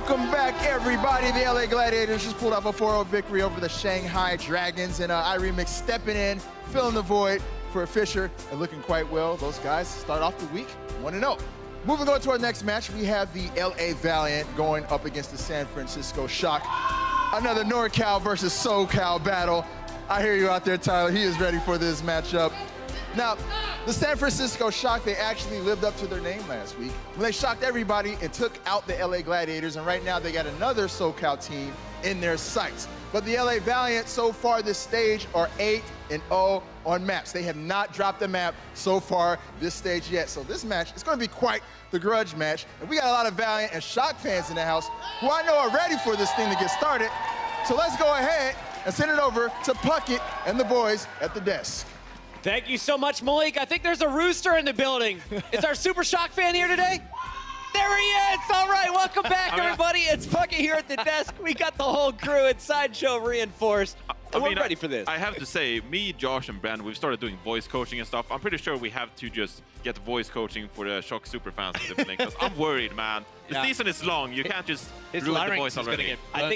Welcome back, everybody. The LA Gladiators just pulled off a 4-0 victory over the Shanghai Dragons, and iRemix stepping in, filling the void for Fisher, and looking quite well. Those guys start off the week 1-0. Moving on to our next match, we have the LA Valiant going up against the San Francisco Shock. Another NorCal versus SoCal battle. I hear you out there, Tyler. He is ready for this matchup. Now, the San Francisco Shock, they actually lived up to their name last week when they shocked everybody and took out the LA Gladiators, and right now they got another SoCal team in their sights. But the LA Valiant, so far this stage, are 8-0 on maps. They have not dropped a map so far this stage yet. So this match is going to be quite the grudge match. And we got a lot of Valiant and Shock fans in the house who I know are ready for this thing to get started. So let's go ahead and send it over to Puckett and the boys at the desk. Thank you so much, Malik. I think there's a rooster in the building. Is our Super Shock fan here today? There he is! All right, welcome back, everybody. It's Puckett here at the desk. We got the whole crew at Sideshow reinforced. And we're ready for this. I have to say, me, Josh, and Brand, we've started doing voice coaching and stuff. I'm pretty sure we have to just get voice coaching for the Shock super fans because I'm worried, man. The season is long. You can't just ruin the voice already. I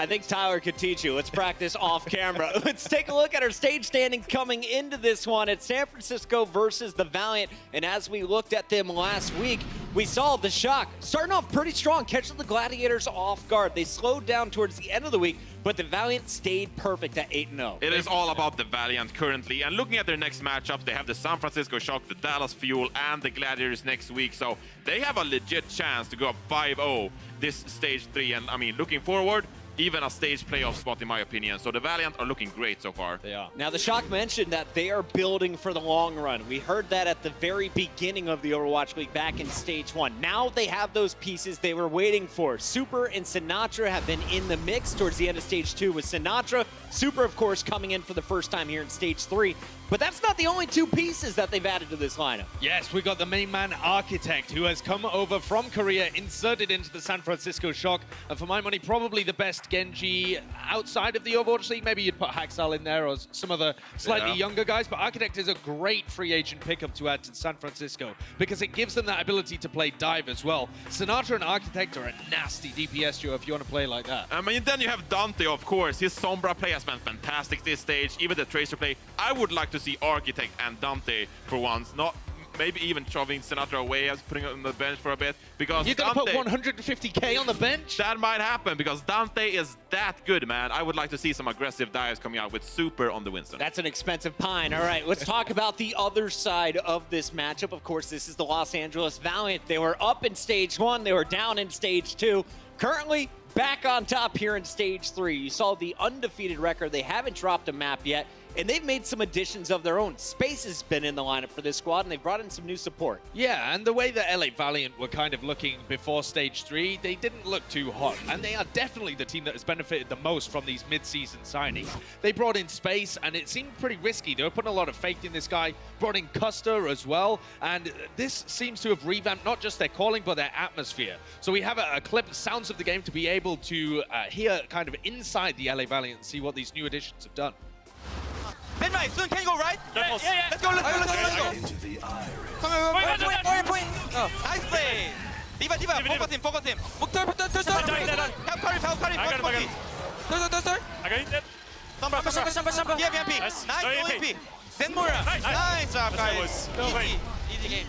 think Tyler could teach you. Let's practice off camera. Let's take a look at our stage standings coming into this one. It's San Francisco versus the Valiant. And as we looked at them last week, we saw the Shock starting off pretty strong, catching the Gladiators off guard. They slowed down towards the end of the week, but the Valiant stayed perfect at 8-0. It is all about the Valiant currently. And looking at their next matchup, they have the San Francisco Shock, the Dallas Fuel, and the Gladiators next week. So they have a legit chance to go up 5-0 this stage 3. And I mean, looking forward, even a stage playoff spot in my opinion. So the Valiant are looking great so far. They are. Now the Shock mentioned that they are building for the long run. We heard that at the very beginning of the Overwatch League back in stage 1. Now they have those pieces they were waiting for. Super and Sinatra have been in the mix towards the end of stage 2 with Sinatra. Super, of course, coming in for the first time here in stage 3. But that's not the only two pieces that they've added to this lineup. Yes, we got the main man, Architect, who has come over from Korea, inserted into the San Francisco Shock, and for my money, probably the best Genji outside of the Overwatch League. Maybe you'd put Haxal in there or some of the slightly younger guys, but Architect is a great free agent pickup to add to San Francisco because it gives them that ability to play dive as well. Sinatra and Architect are a nasty DPS duo if you want to play like that. I mean, then you have Dante, of course. His Sombra play has been fantastic this stage, even the Tracer play. I would like to see Architect and Dante for once, not maybe even shoving Sinatra away as putting him on the bench for a bit, because you're gonna put 150k on the bench? That might happen because Dante is that good, man. I would like to see some aggressive dives coming out with Super on the Winston. That's an expensive pine. All right, let's talk about the other side of this matchup. Of course, this is the Los Angeles Valiant. They were up in stage 1, they were down in stage 2. Currently back on top here in stage 3. You saw the undefeated record. They haven't dropped a map yet, and they've made some additions of their own. Space has been in the lineup for this squad, and they've brought in some new support. Yeah, and the way that LA Valiant were kind of looking before stage 3, they didn't look too hot, and they are definitely the team that has benefited the most from these mid-season signings. They brought in Space, and it seemed pretty risky. They were putting a lot of faith in this guy, brought in Custer as well, and this seems to have revamped not just their calling, but their atmosphere. So we have a clip, sounds of the game, to be able to hear kind of inside the LA Valiant and see what these new additions have done. Ben right, soon can you go right? Yeah. Let's go. Into the iris. Come on, point. Oh, nice play. Diva, focus him. Muktar. Help Karim. I got him. Third. I got it. Sombra. Yeah, VMP. Nice. Nice, No VMP. Zenmura. Nice. Nice job, guys. No way. Easy game.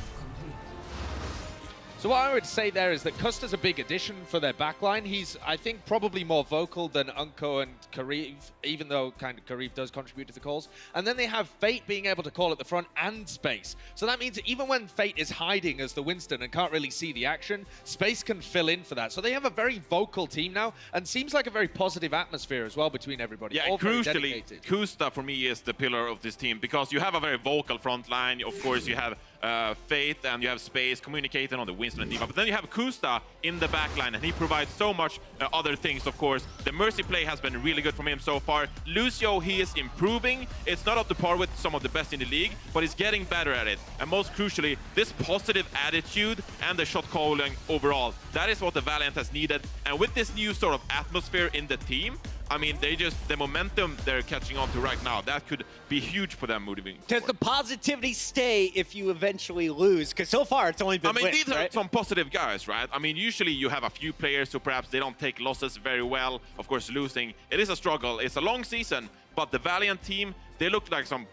So what I would say there is that Custer's a big addition for their backline. He's, I think, probably more vocal than Unko and Kariv, even though kind of Kariv does contribute to the calls. And then they have Fate being able to call at the front and Space. So that means that even when Fate is hiding as the Winston and can't really see the action, Space can fill in for that. So they have a very vocal team now, and seems like a very positive atmosphere as well between everybody. Yeah, all very crucially, dedicated. Kusta for me is the pillar of this team because you have a very vocal front line. Of course, you have Faith and you have Space communicating on the Winston and Diva. But then you have Kusta in the backline, and he provides so much other things, of course. The Mercy play has been really good from him so far. Lucio, he is improving. It's not up to par with some of the best in the league, but he's getting better at it. And most crucially, this positive attitude and the shot calling overall, that is what the Valiant has needed. And with this new sort of atmosphere in the team, I mean, the momentum they're catching on to right now, that could be huge for them moving Does the forward. positivity stay if you eventually lose? Because so far it's only been I mean, wins, these are right? some positive guys, right? I mean, usually you have a few players who perhaps they don't take losses very well. Of course, losing, it is a struggle. It's a long season, but the Valiant team, they look like some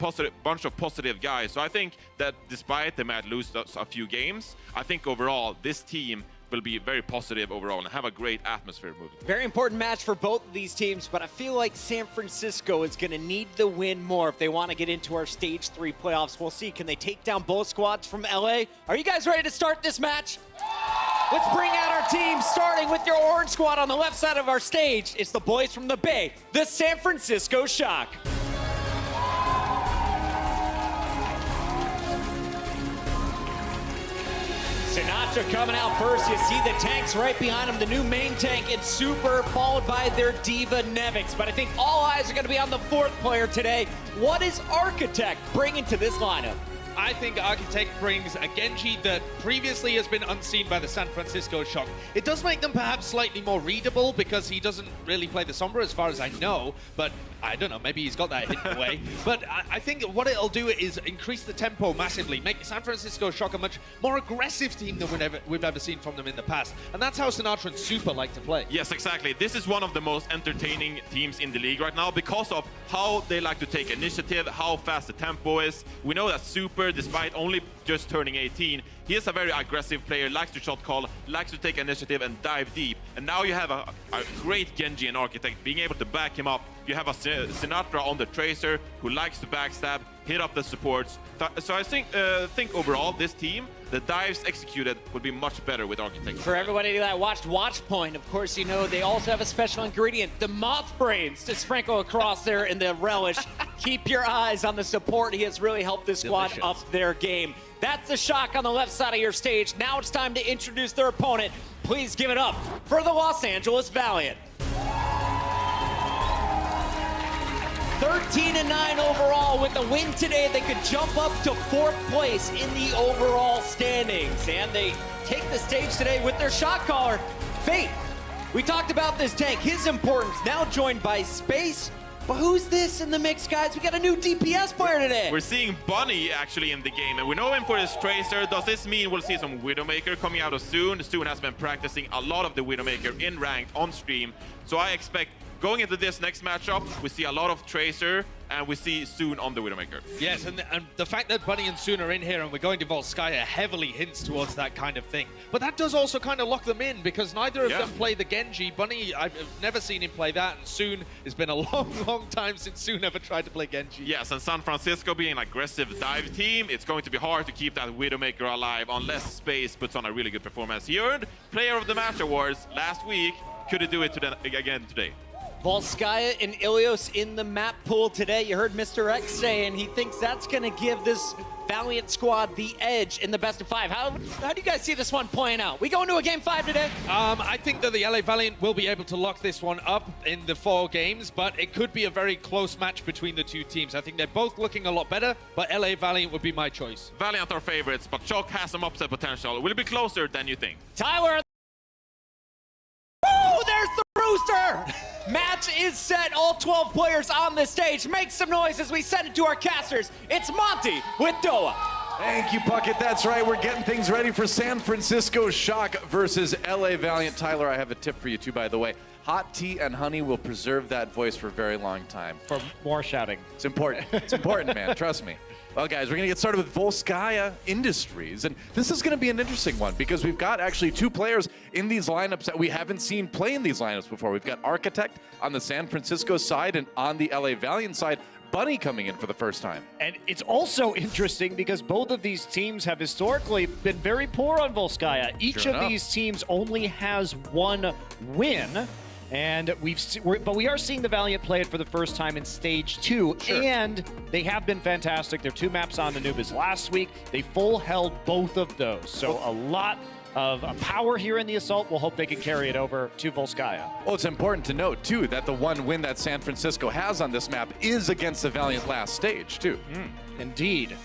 bunch of positive guys. So I think that despite they might lose a few games, I think overall this team will be very positive overall and have a great atmosphere moving. Very important match for both of these teams, but I feel like San Francisco is going to need the win more if they want to get into our Stage 3 playoffs. We'll see. Can they take down both squads from LA? Are you guys ready to start this match? Let's bring out our team, starting with your orange squad on the left side of our stage. It's the boys from the Bay, the San Francisco Shock. Sinatra coming out first. You see the tanks right behind him, the new main tank and Super, followed by their Diva Nevix. But I think all eyes are going to be on the fourth player today. What is Architect bringing to this lineup? I think Architect brings a Genji that previously has been unseen by the San Francisco Shock. It does make them perhaps slightly more readable because he doesn't really play the Sombra as far as I know, but I don't know, maybe he's got that hidden away. But I think what it'll do is increase the tempo massively, make the San Francisco Shock a much more aggressive team than we've ever seen from them in the past. And that's how Sinatra and Super like to play. Yes, exactly. This is one of the most entertaining teams in the league right now because of how they like to take initiative, how fast the tempo is. We know that Super, despite only just turning 18, he is a very aggressive player, likes to shot call, likes to take initiative and dive deep. And now you have a great Genji and Architect being able to back him up. You have a Sinatra on the Tracer who likes to backstab, hit up the supports. So I think overall this team, the dives executed would be much better with Architect. For everybody that watched Watchpoint, of course, you know they also have a special ingredient, the moth brains, to sprinkle across there in the relish. Keep your eyes on the support. He has really helped this squad Delicious. up their game. That's the Shock on the left side of your stage. Now it's time to introduce their opponent. Please give it up for the Los Angeles Valiant. 13-9 overall. With the win today, they could jump up to 4th place in the overall standings. And they take the stage today with their shot caller, Fate. We talked about this tank, his importance, now joined by Space. But who's this in the mix, guys? We got a new DPS player today. We're seeing Bunny actually in the game, and we know him for his Tracer. Does this mean we'll see some Widowmaker coming out of Soon? Soon has been practicing a lot of the Widowmaker in ranked on stream. So I expect going into this next matchup, we see a lot of Tracer, and we see Soon on the Widowmaker. Yes, and the fact that Bunny and Soon are in here and we're going to Volskaya heavily hints towards that kind of thing. But that does also kind of lock them in because neither of them play the Genji. Bunny, I've never seen him play that, and Soon, it's been a long time since Soon ever tried to play Genji. Yes, and San Francisco being an aggressive dive team, it's going to be hard to keep that Widowmaker alive unless Space puts on a really good performance. He earned Player of the Match awards last week. Could he do it again today? Volskaya and Ilios in the map pool today. You heard Mr. X saying he thinks that's going to give this Valiant squad the edge in the best of 5. How do you guys see this one playing out? We going to a game 5 today? I think that the LA Valiant will be able to lock this one up in the 4 games, but it could be a very close match between the two teams. I think they're both looking a lot better, but LA Valiant would be my choice. Valiant are favorites, but Shock has some upset potential. Will it be closer than you think? Tyler. Oh, there's the rooster! Match is set. All 12 players on the stage. Make some noise as we send it to our casters. It's Monty with Doa. Thank you, Puckett. That's right. We're getting things ready for San Francisco Shock versus LA Valiant. Tyler, I have a tip for you, too, by the way. Hot tea and honey will preserve that voice for a very long time. For more shouting. It's important. It's important, man. Trust me. Well, guys, we're going to get started with Volskaya Industries. And this is going to be an interesting one because we've got actually 2 players in these lineups that we haven't seen play in these lineups before. We've got Architect on the San Francisco side, and on the LA Valiant side, Bunny coming in for the first time. And it's also interesting because both of these teams have historically been very poor on Volskaya. Each of these teams only has 1 win. And we are seeing the Valiant play it for the first time in Stage 2, and they have been fantastic. Their 2 maps on Anubis last week, they full held both of those. So a lot of power here in the assault. We'll hope they can carry it over to Volskaya. Well, it's important to note, too, that the 1 win that San Francisco has on this map is against the Valiant last stage, too. Indeed.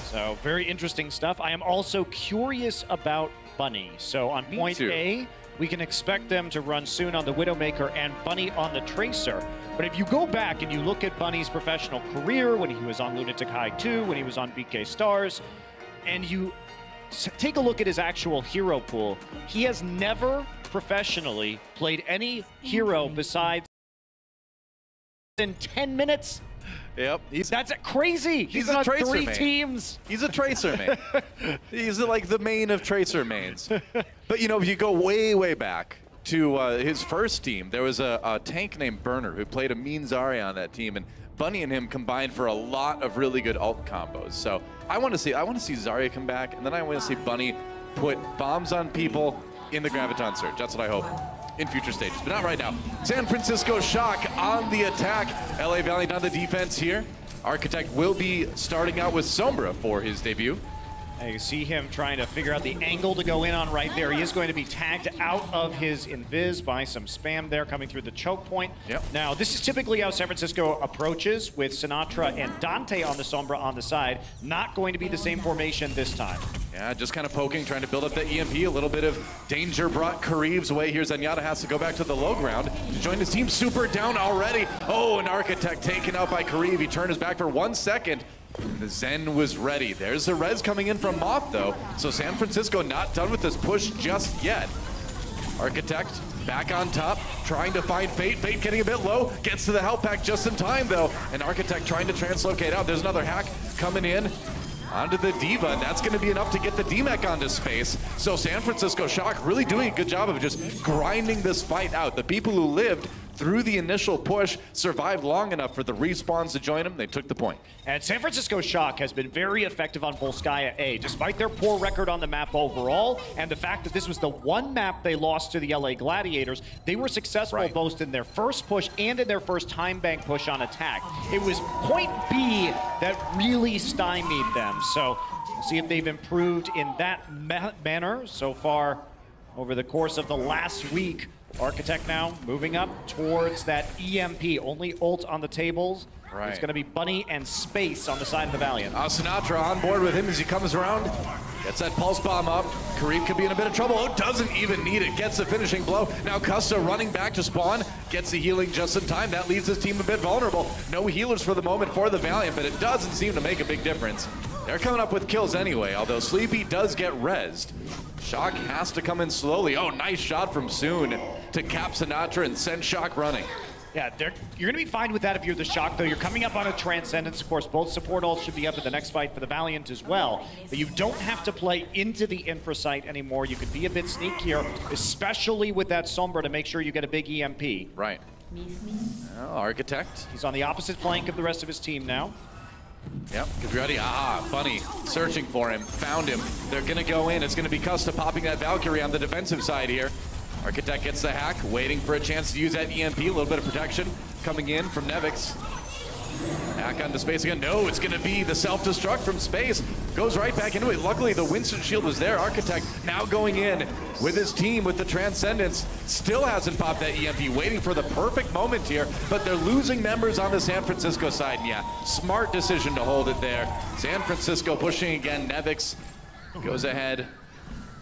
So very interesting stuff. I am also curious about Bunny. So on point A, we can expect them to run soon on the Widowmaker and Bunny on the Tracer. But if you go back and you look at Bunny's professional career, when he was on Lunatic High 2, when he was on BK Stars, and you take a look at his actual hero pool, he has never professionally played any hero besides in 10 minutes. Yep. That's crazy. He's been a on Tracer 3 main. teams. He's a Tracer main. He's like the main of Tracer mains. But you know, if you go way, way back to his first team, there was a tank named Burner who played a mean Zarya on that team, and Bunny and him combined for a lot of really good ult combos. So I want to see Zarya come back, and then I want to see Bunny put bombs on people in the Graviton Surge. That's what I hope in future stages, but not right now. San Francisco Shock on the attack. LA Valiant on the defense here. Architect will be starting out with Sombra for his debut. And you see him trying to figure out the angle to go in on right there. He is going to be tagged out of his invis by some spam there coming through the choke point. Yep. Now, this is typically how San Francisco approaches with Sinatra and Dante on the Sombra on the side. Not going to be the same formation this time. Yeah, just kind of poking, trying to build up that EMP. A little bit of danger brought Kariv's way here. Zenyatta has to go back to the low ground to join his team. Super down already. Oh, an Architect taken out by Kariv. He turned his back for 1 second. The Zen was ready. There's the res coming in from Moth, though. So San Francisco not done with this push just yet. Architect back on top, trying to find Fate. Fate getting a bit low, gets to the health pack just in time, though. And Architect trying to translocate out. There's another hack coming in onto the Diva, and that's going to be enough to get the DMAC onto space. So San Francisco Shock really doing a good job of just grinding this fight out. The people who lived through the initial push survived long enough for the respawns to join them. They took the point. And San Francisco Shock has been very effective on Volskaya A, despite their poor record on the map overall, and the fact that this was the one map they lost to the LA Gladiators. They were successful both in their first push and in their first time bank push on attack. It was point B that really stymied them. So we'll see if they've improved in that manner so far over the course of the last week. Architect now moving up towards that EMP. Only ult on the tables. Right. It's going to be Bunny and Space on the side of the Valiant. Sinatra on board with him as he comes around. Gets that pulse bomb up. Kareem could be in a bit of trouble. Oh, doesn't even need it. Gets the finishing blow. Now Custa running back to spawn. Gets the healing just in time. That leaves his team a bit vulnerable. No healers for the moment for the Valiant, but it doesn't seem to make a big difference. They're coming up with kills anyway, although Sleepy does get rezzed. Shock has to come in slowly. Oh, nice shot from Soon to cap Sinatra and send Shock running. Yeah, you're going to be fine with that if you're the Shock, though. You're coming up on a Transcendence. Of course, both support ults should be up in the next fight for the Valiant as well. But you don't have to play into the infra site anymore. You can be a bit sneakier, especially with that Sombra to make sure you get a big EMP. Right. Well, Architect. He's on the opposite flank of the rest of his team now. Yep, get ready. Bunny searching for him, found him. They're gonna go in. It's gonna be Custa popping that Valkyrie on the defensive side here. Architect gets the hack, waiting for a chance to use that EMP. A little bit of protection coming in from Nevix. Hack onto Space again. No, it's gonna be the self-destruct from Space. Goes right back into it. Luckily, the Winston shield was there. Architect now going in with his team with the Transcendence. Still hasn't popped that EMP, waiting for the perfect moment here, but they're losing members on the San Francisco side. And yeah, smart decision to hold it there. San Francisco pushing again. Nevix goes ahead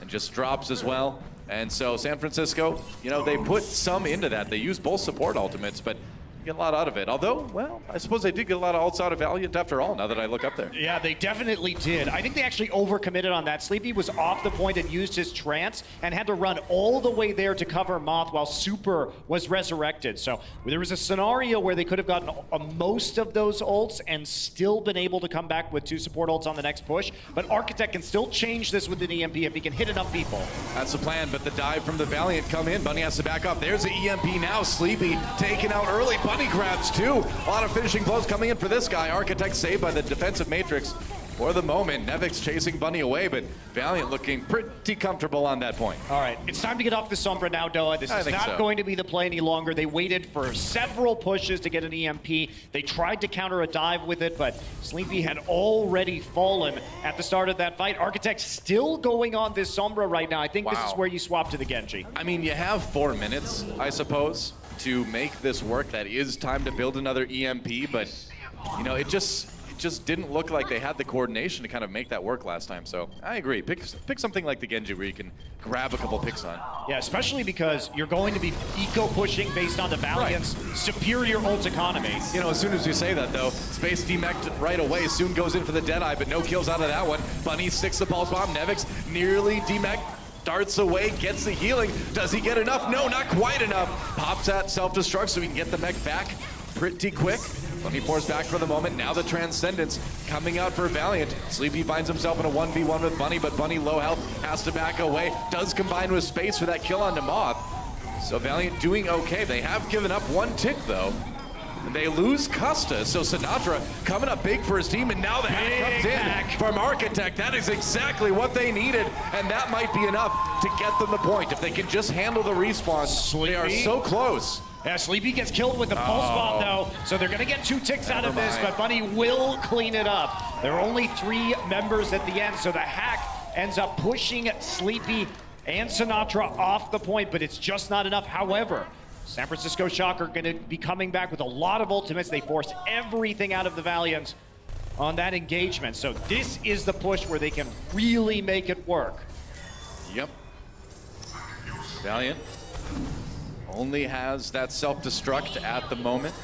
and just drops as well. And so San Francisco, you know, they put some into that. They use both support ultimates, but get a lot out of it. Although, well, I suppose they did get a lot of ults out of Valiant after all, now that I look up there. Yeah, they definitely did. I think they actually overcommitted on that. Sleepy was off the point and used his trance and had to run all the way there to cover Moth while Super was resurrected. So there was a scenario where they could have gotten most of those ults and still been able to come back with 2 support ults on the next push. But Architect can still change this with an EMP if he can hit enough people. That's the plan, but the dive from the Valiant come in. Bunny has to back up. There's the EMP now. Sleepy taken out early. Bunny grabs 2. A lot of finishing blows coming in for this guy. Architect saved by the defensive matrix for the moment. Nevix chasing Bunny away, but Valiant looking pretty comfortable on that point. All right, it's time to get off the Sombra now, Doa. This is not going to be the play any longer. They waited for several pushes to get an EMP. They tried to counter a dive with it, but Sleepy had already fallen at the start of that fight. Architect still going on this Sombra right now. I think this is where you swap to the Genji. I mean, you have 4 minutes, I suppose, to make this work. That is time to build another EMP, but you know, it just just didn't look like they had the coordination to kind of make that work last time. So I agree. Pick something like the Genji where you can grab a couple picks on. Yeah, especially because you're going to be eco-pushing based on the Valiant's superior ult economy. You know, as soon as you say that, though, Space demeched right away. Soon goes in for the Deadeye, but no kills out of that one. Bunny sticks the Pulse Bomb. Nevix nearly demeched. Darts away, gets the healing. Does he get enough? No, not quite enough. Pops that self-destruct so he can get the mech back pretty quick. Bunny force back for the moment. Now the Transcendence coming out for Valiant. Sleepy finds himself in a 1v1 with Bunny, but Bunny low health, has to back away. Does combine with Space for that kill on Moth. So Valiant doing okay. They have given up one tick though. And they lose Custa, so Sinatra coming up big for his team, and now the hack comes in from Architect. That is exactly what they needed, and that might be enough to get them the point. If they can just handle the respawn, they are so close. Yeah, Sleepy gets killed with the Pulse Bomb, though, so they're going to get 2 ticks out of this, but Bunny will clean it up. There are only 3 members at the end, so the hack ends up pushing Sleepy and Sinatra off the point, but it's just not enough. However, San Francisco Shock are going to be coming back with a lot of ultimates. They forced everything out of the Valiant on that engagement, so this is the push where they can really make it work. Yep. Valiant only has that self-destruct at the moment.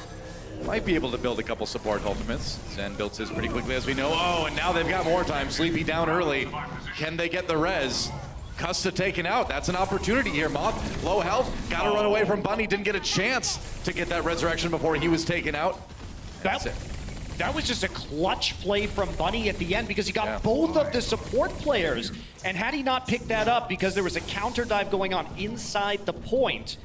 Might be able to build a couple support ultimates. Zen builds his pretty quickly, as we know. Oh, and now they've got more time. Sleepy down early. Can they get the res? Custa taken out. That's an opportunity here. Moth, low health. Got to run away from Bunny. Didn't get a chance to get that resurrection before he was taken out. That's it. That was just a clutch play from Bunny at the end because he got both of the support players. And had he not picked that up because there was a counter dive going on inside the point,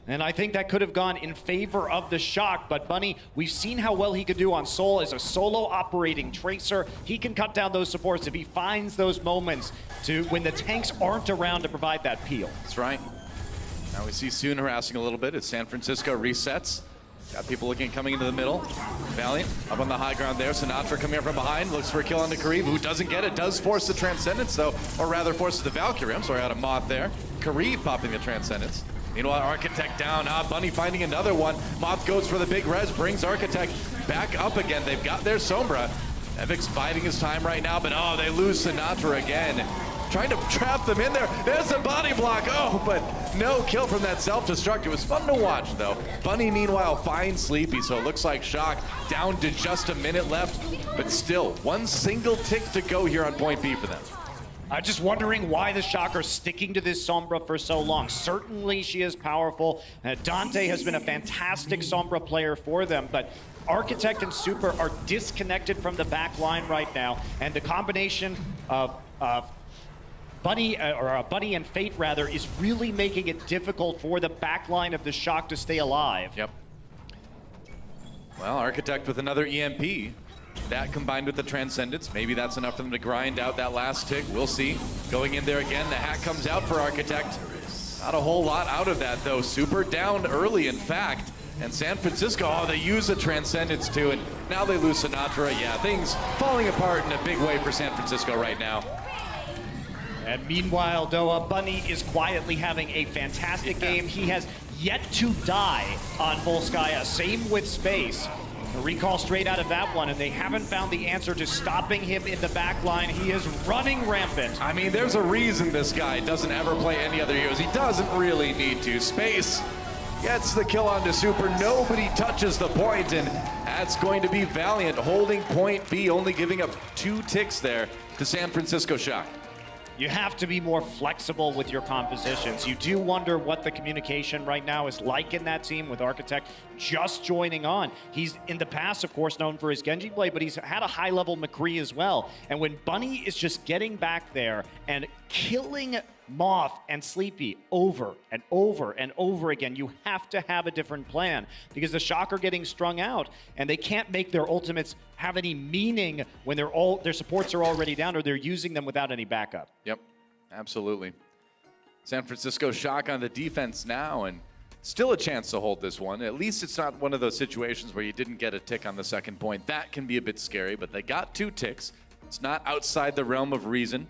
and I think that could have gone in favor of the Shock, but Bunny, we've seen how well he could do on Soul as a solo operating Tracer. He can cut down those supports if he finds those moments to when the tanks aren't around to provide that peel. That's right. Now we see Soon harassing a little bit as San Francisco resets. Got people coming into the middle. Valiant up on the high ground there. Sinatra coming up from behind, looks for a kill on the Karib, who doesn't get it. Does force the Transcendence though, or rather forces the Valkyrie. I'm sorry, out of Moth there. Karib popping the Transcendence. Meanwhile, Architect down. Bunny finding another one. Moth goes for the big res, brings Architect back up again. They've got their Sombra. Evic's biding his time right now, but oh, they lose Sinatra again. Trying to trap them in there. There's the body block. Oh, but no kill from that self-destruct. It was fun to watch, though. Bunny, meanwhile, finds Sleepy, so it looks like Shock down to just a minute left, but still, one single tick to go here on point B for them. I'm just wondering why the Shock are sticking to this Sombra for so long. Certainly she is powerful. Dante has been a fantastic Sombra player for them, but Architect and Super are disconnected from the back line right now, and the combination of Bunny and Fate rather is really making it difficult for the back line of the Shock to stay alive. Yep. Well, Architect with another EMP. That combined with the Transcendence, maybe that's enough for them to grind out that last tick. We'll see. Going in there again, the hack comes out for Architect. Not a whole lot out of that though. Super down early, in fact. And San Francisco, oh, they use the Transcendence too, and now they lose Sinatra. Yeah, things falling apart in a big way for San Francisco right now. And meanwhile, though, Bunny is quietly having a fantastic game. He has yet to die on Volskaya. Same with Space. A recall straight out of that one, and they haven't found the answer to stopping him in the back line. He is running rampant. I mean, there's a reason this guy doesn't ever play any other heroes. He doesn't really need to. Space gets the kill onto Super. Nobody touches the point, and that's going to be Valiant holding point B, only giving up 2 ticks there to San Francisco Shock. You have to be more flexible with your compositions. You do wonder what the communication right now is like in that team with Architect just joining on. He's in the past, of course, known for his Genji play, but he's had a high-level McCree as well. And when Bunny is just getting back there and killing Moth and Sleepy over and over and over again, you have to have a different plan because the Shock are getting strung out and they can't make their ultimates have any meaning when their supports are already down or they're using them without any backup. Yep, absolutely. San Francisco Shock on the defense now, and still a chance to hold this one. At least it's not one of those situations where you didn't get a tick on the second point. That can be a bit scary, but they got 2 ticks. It's not outside the realm of reason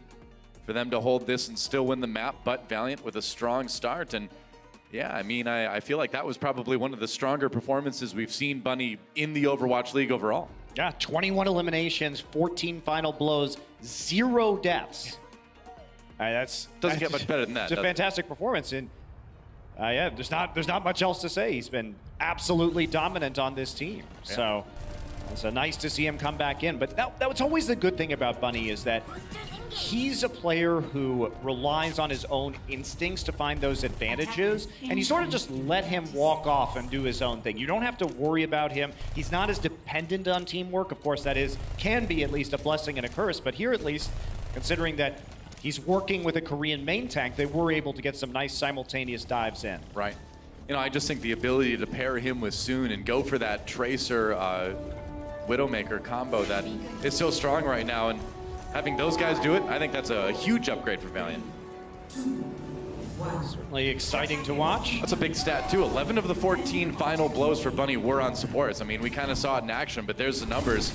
for them to hold this and still win the map, but Valiant with a strong start. And yeah, I mean, I feel like that was probably one of the stronger performances we've seen Bunny in the Overwatch League overall. Yeah, 21 eliminations, 14 final blows, 0 deaths. Doesn't get much better than that. It's a fantastic performance, and yeah, there's not much else to say. He's been absolutely dominant on this team. Yeah. So it's nice to see him come back in. But that was always the good thing about Bunny, is that he's a player who relies on his own instincts to find those advantages, and you sort of just let him walk off and do his own thing. You don't have to worry about him. He's not as dependent on teamwork. Of course, that can be at least a blessing and a curse, but here at least, considering that he's working with a Korean main tank, they were able to get some nice simultaneous dives in. Right. You know, I just think the ability to pair him with Soon and go for that Tracer Widowmaker combo that is so strong right now, and having those guys do it, I think that's a huge upgrade for Valiant. Certainly exciting to watch. That's a big stat too. 11 of the 14 final blows for Bunny were on supports. I mean, we kind of saw it in action, but there's the numbers.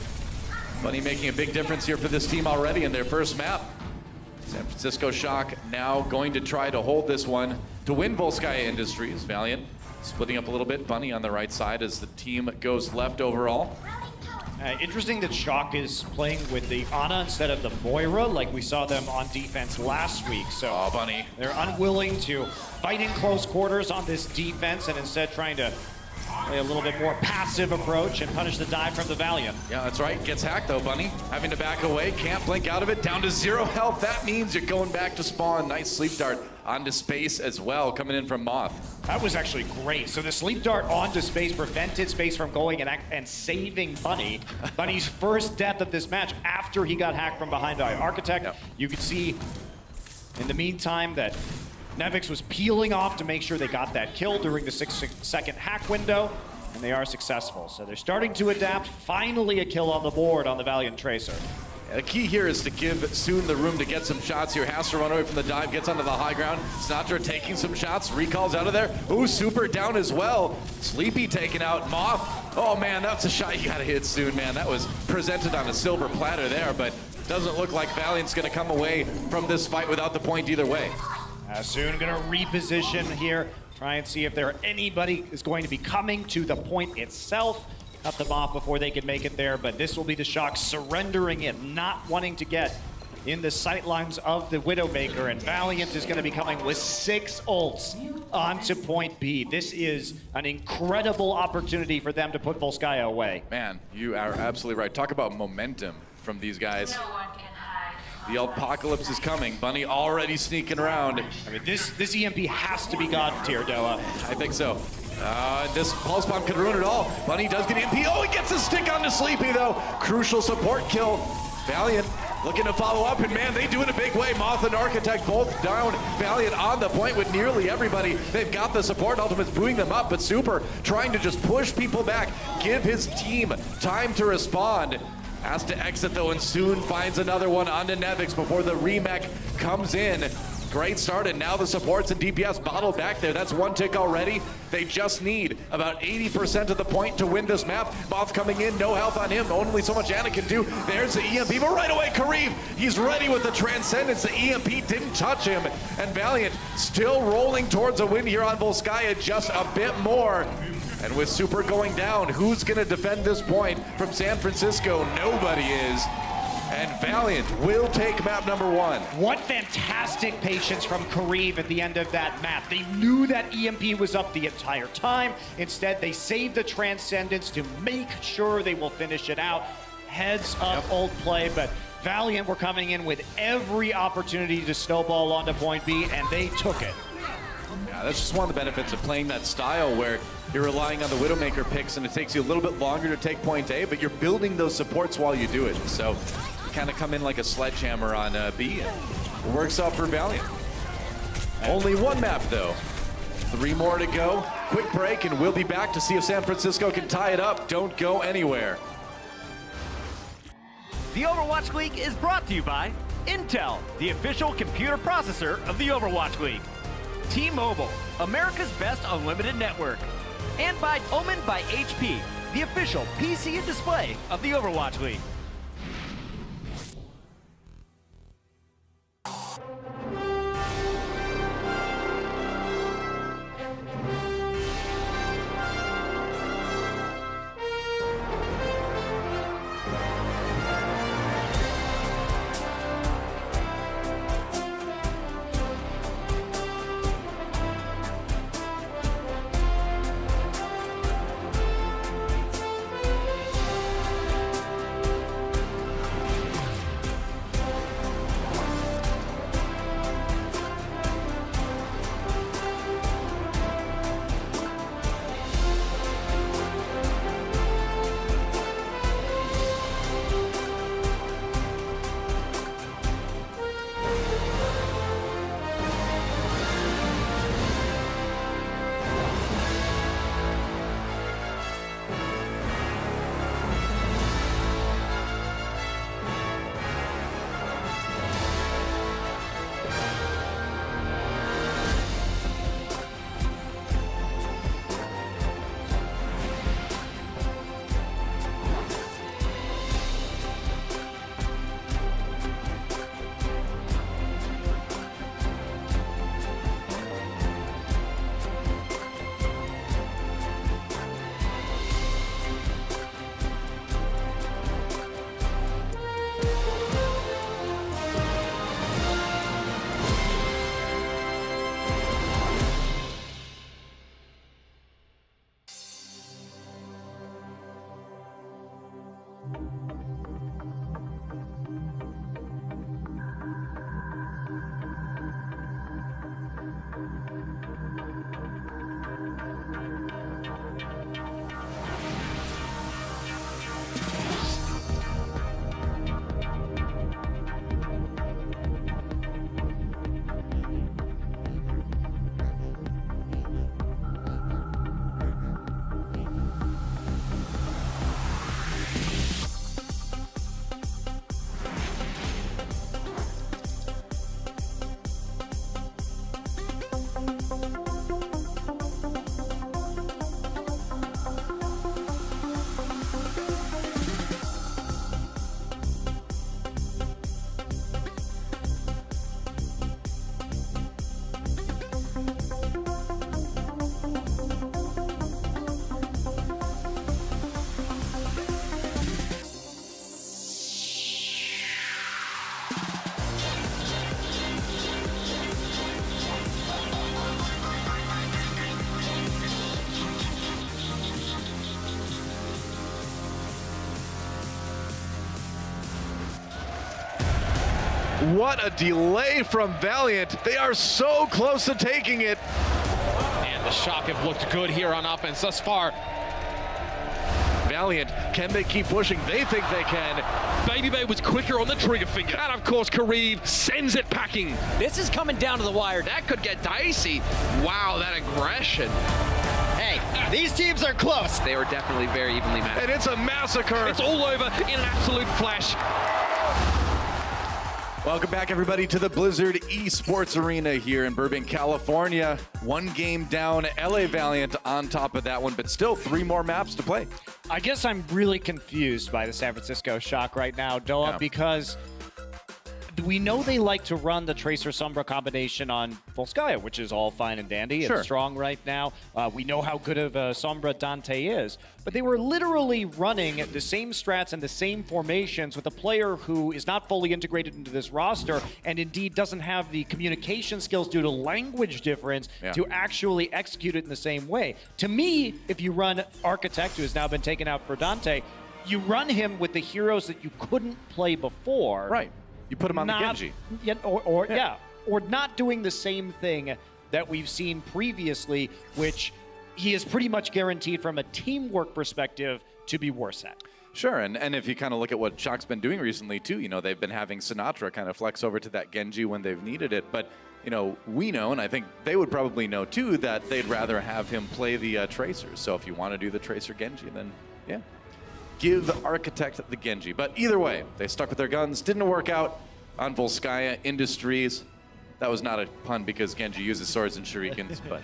Bunny making a big difference here for this team already in their first map. San Francisco Shock now going to try to hold this one to win Volskaya Industries. Valiant splitting up a little bit. Bunny on the right side as the team goes left overall. Interesting that Shock is playing with the Ana instead of the Moira, like we saw them on defense last week. So Bunny. They're unwilling to fight in close quarters on this defense, and instead trying to play a little bit more passive approach and punish the dive from the Valiant. Yeah, that's right. Gets hacked though, Bunny. Having to back away, can't blink out of it. Down to 0 health. That means you're going back to spawn. Nice sleep dart onto space as well, coming in from Moth. That was actually great. So the sleep dart onto space prevented space from going and saving Bunny. Bunny's first death of this match after he got hacked from behind by Architect. Yep. You could see in the meantime that Nevix was peeling off to make sure they got that kill during the 6-second hack window, and they are successful. So they're starting to adapt. Finally a kill on the board on the Valiant Tracer. The key here is to give Soon the room to get some shots here. Has to run away from the dive, gets onto the high ground. Snotcher taking some shots, recalls out of there. Ooh, Super down as well. Sleepy taken out. Moth. Oh man, that's a shot you gotta hit Soon, man. That was presented on a silver platter there, but doesn't look like Valiant's gonna come away from this fight without the point either way. Soon gonna reposition here, try and see if anybody is going to be coming to the point itself. Cut them off before they can make it there, but this will be the Shock surrendering it, not wanting to get in the sightlines of the Widowmaker, and Valiant is gonna be coming with 6 ults onto point B. This is an incredible opportunity for them to put Volskaya away. Man, you are absolutely right. Talk about momentum from these guys. The apocalypse is coming. Bunny already sneaking around. I mean, this EMP has to be God tier, Doa. I think so. This pulse bomb could ruin it all. Bunny does get EMP. Oh, he gets a stick onto Sleepy though. Crucial support kill. Valiant looking to follow up, and man, they do it a big way. Moth and Architect both down. Valiant on the point with nearly everybody. They've got the support. Ultimate's booing them up, but Super trying to just push people back, give his team time to respond. Has to exit though, and soon finds another one onto Nevix before the remech comes in. Great start, and now the supports and DPS bottled back there. That's 1 tick already. They just need about 80% of the point to win this map. Moth coming in, no health on him. Only so much Ana can do. There's the EMP, but right away, Kareem, he's ready with the Transcendence. The EMP didn't touch him, and Valiant still rolling towards a win here on Volskaya, just a bit more. And with Super going down, who's gonna defend this point from San Francisco? Nobody is. And Valiant will take map number 1. What fantastic patience from Kareem at the end of that map. They knew that EMP was up the entire time. Instead, they saved the Transcendence to make sure they will finish it out. Heads up, ult play, but Valiant were coming in with every opportunity to snowball onto point B, and they took it. Yeah, that's just one of the benefits of playing that style where you're relying on the Widowmaker picks and it takes you a little bit longer to take point A, but you're building those supports while you do it. So you kind of come in like a sledgehammer on B, and it works out for Valiant. Only 1 map though. 3 more to go. Quick break and we'll be back to see if San Francisco can tie it up. Don't go anywhere. The Overwatch League is brought to you by Intel, the official computer processor of the Overwatch League. T-Mobile, America's best unlimited network. And by Omen by HP, the official PC and display of the Overwatch League. What a delay from Valiant. They are so close to taking it. And the Shock have looked good here on offense thus far. Valiant, can they keep pushing? They think they can. Baby Bay was quicker on the trigger finger. And of course, Kareev sends it packing. This is coming down to the wire. That could get dicey. Wow, that aggression. Hey, these teams are close. They were definitely very evenly matched. And it's a massacre. It's all over in an absolute flash. Welcome back, everybody, to the Blizzard Esports Arena here in Burbank, California. One game down, LA Valiant on top of that one, but still 3 more maps to play. I guess I'm really confused by the San Francisco Shock right now, Doa, because we know they like to run the Tracer Sombra combination on Volskaya, which is all fine and dandy. Sure. It's strong right now. We know how good of a Sombra Dante is, but they were literally running the same strats and the same formations with a player who is not fully integrated into this roster and indeed doesn't have the communication skills due to language difference to actually execute it in the same way. To me, if you run Architect, who has now been taken out for Dante, you run him with the heroes that you couldn't play before. Right. You put him on the Genji. Or not doing the same thing that we've seen previously, which he is pretty much guaranteed from a teamwork perspective to be worse at. Sure, and if you kind of look at what Shock's been doing recently too, you know, they've been having Sinatra kind of flex over to that Genji when they've needed it, but you know, we know, and I think they would probably know too, that they'd rather have him play the Tracers. So if you want to do the Tracer Genji, then yeah, give the Architect the Genji. But either way, they stuck with their guns, didn't work out on Volskaya Industries. That was not a pun because Genji uses swords and shurikens, but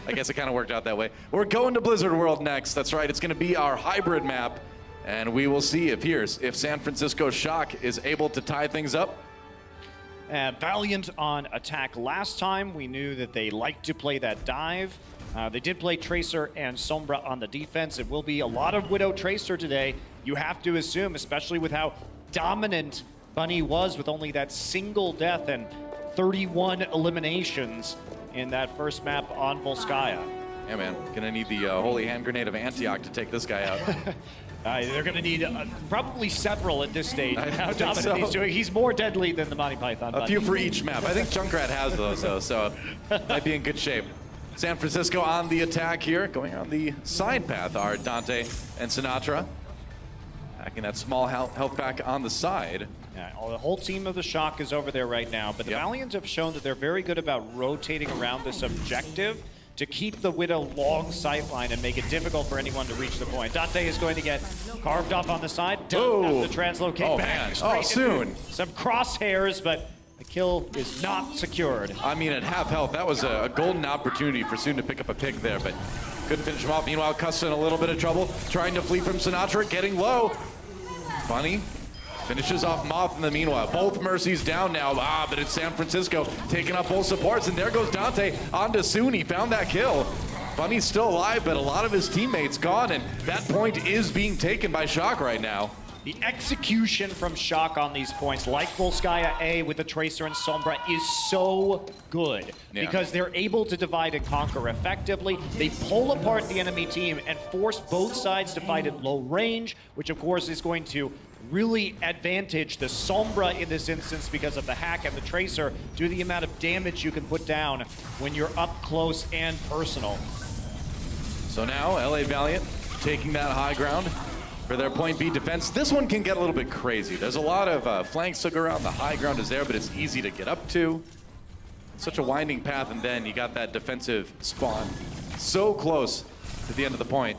I guess it kind of worked out that way. We're going to Blizzard World next. That's right, it's going to be our hybrid map, and we will see if San Francisco Shock is able to tie things up. Valiant on attack last time. We knew that they like to play that dive. They did play Tracer and Sombra on the defense. It will be a lot of Widow Tracer today. You have to assume, especially with how dominant Bunny was with only that single death and 31 eliminations in that first map on Volskaya. Yeah, man. Gonna need the holy hand grenade of Antioch to take this guy out. They're going to need probably several at this stage. How dominant so. he's doing. He's more deadly than the Monty Python. A few for each map. I think Junkrat has those, though, so might be in good shape. San Francisco on the attack here. Going on the side path are Dante and Sinatra. Packing that small health pack on the side. Yeah, the whole team of the Shock is over there right now, but the Valiant have shown that they're very good about rotating around this objective to keep the Widow long sightline and make it difficult for anyone to reach the point. Dante is going to get carved off on the side. Doesn't have to translocate back. Oh, soon. Some crosshairs, but the kill is not secured. I mean, at half health, that was a golden opportunity for Soon to pick up a pick there, but couldn't finish him off. Meanwhile, Cuss in a little bit of trouble, trying to flee from Sinatra, getting low. Bunny finishes off Moth in the meanwhile. Both Mercies down now. But it's San Francisco taking up both supports, and there goes Dante onto Soon. He found that kill. Bunny's still alive, but a lot of his teammates gone, and that point is being taken by Shock right now. The execution from Shock on these points, like Volskaya A with the Tracer and Sombra, is so good because they're able to divide and conquer effectively. They pull apart the enemy team and force both sides to fight at low range, which of course is going to really advantage the Sombra in this instance because of the hack and the Tracer due to the amount of damage you can put down when you're up close and personal. So now LA Valiant taking that high ground for their point B defense. This one can get a little bit crazy. There's a lot of flanks to go around. The high ground is there, but it's easy to get up to. Such a winding path, and then you got that defensive spawn so close to the end of the point.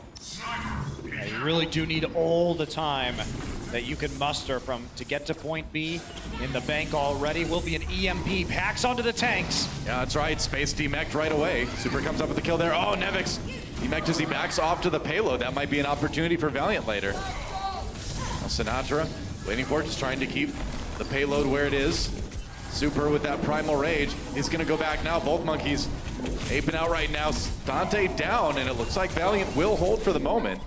Yeah, you really do need all the time that you can muster to get to point B. In the bank already will be an EMP. Packs onto the tanks. Yeah, that's right. Space demeched right away. Super comes up with the kill there. Oh, Nevix demeched as he backs off to the payload. That might be an opportunity for Valiant later. Now Sinatra waiting for it, just trying to keep the payload where it is. Super with that primal rage. He's going to go back now. Both monkeys aping out right now. Dante down, and it looks like Valiant will hold for the moment.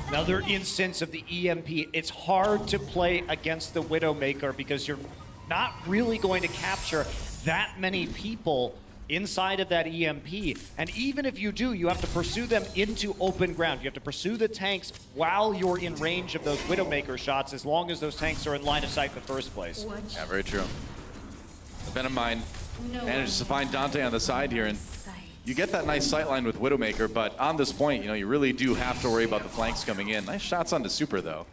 Another instance of the EMP. It's hard to play against the Widowmaker because you're not really going to capture that many people inside of that EMP. And even if you do, you have to pursue them into open ground. You have to pursue the tanks while you're in range of those Widowmaker shots, as long as those tanks are in line of sight in the first place. Yeah, very true. Venom Mine manages to find Dante on the side here, and you get that nice sightline with Widowmaker, but on this point, you really do have to worry about the flanks coming in. Nice shots onto Super, though.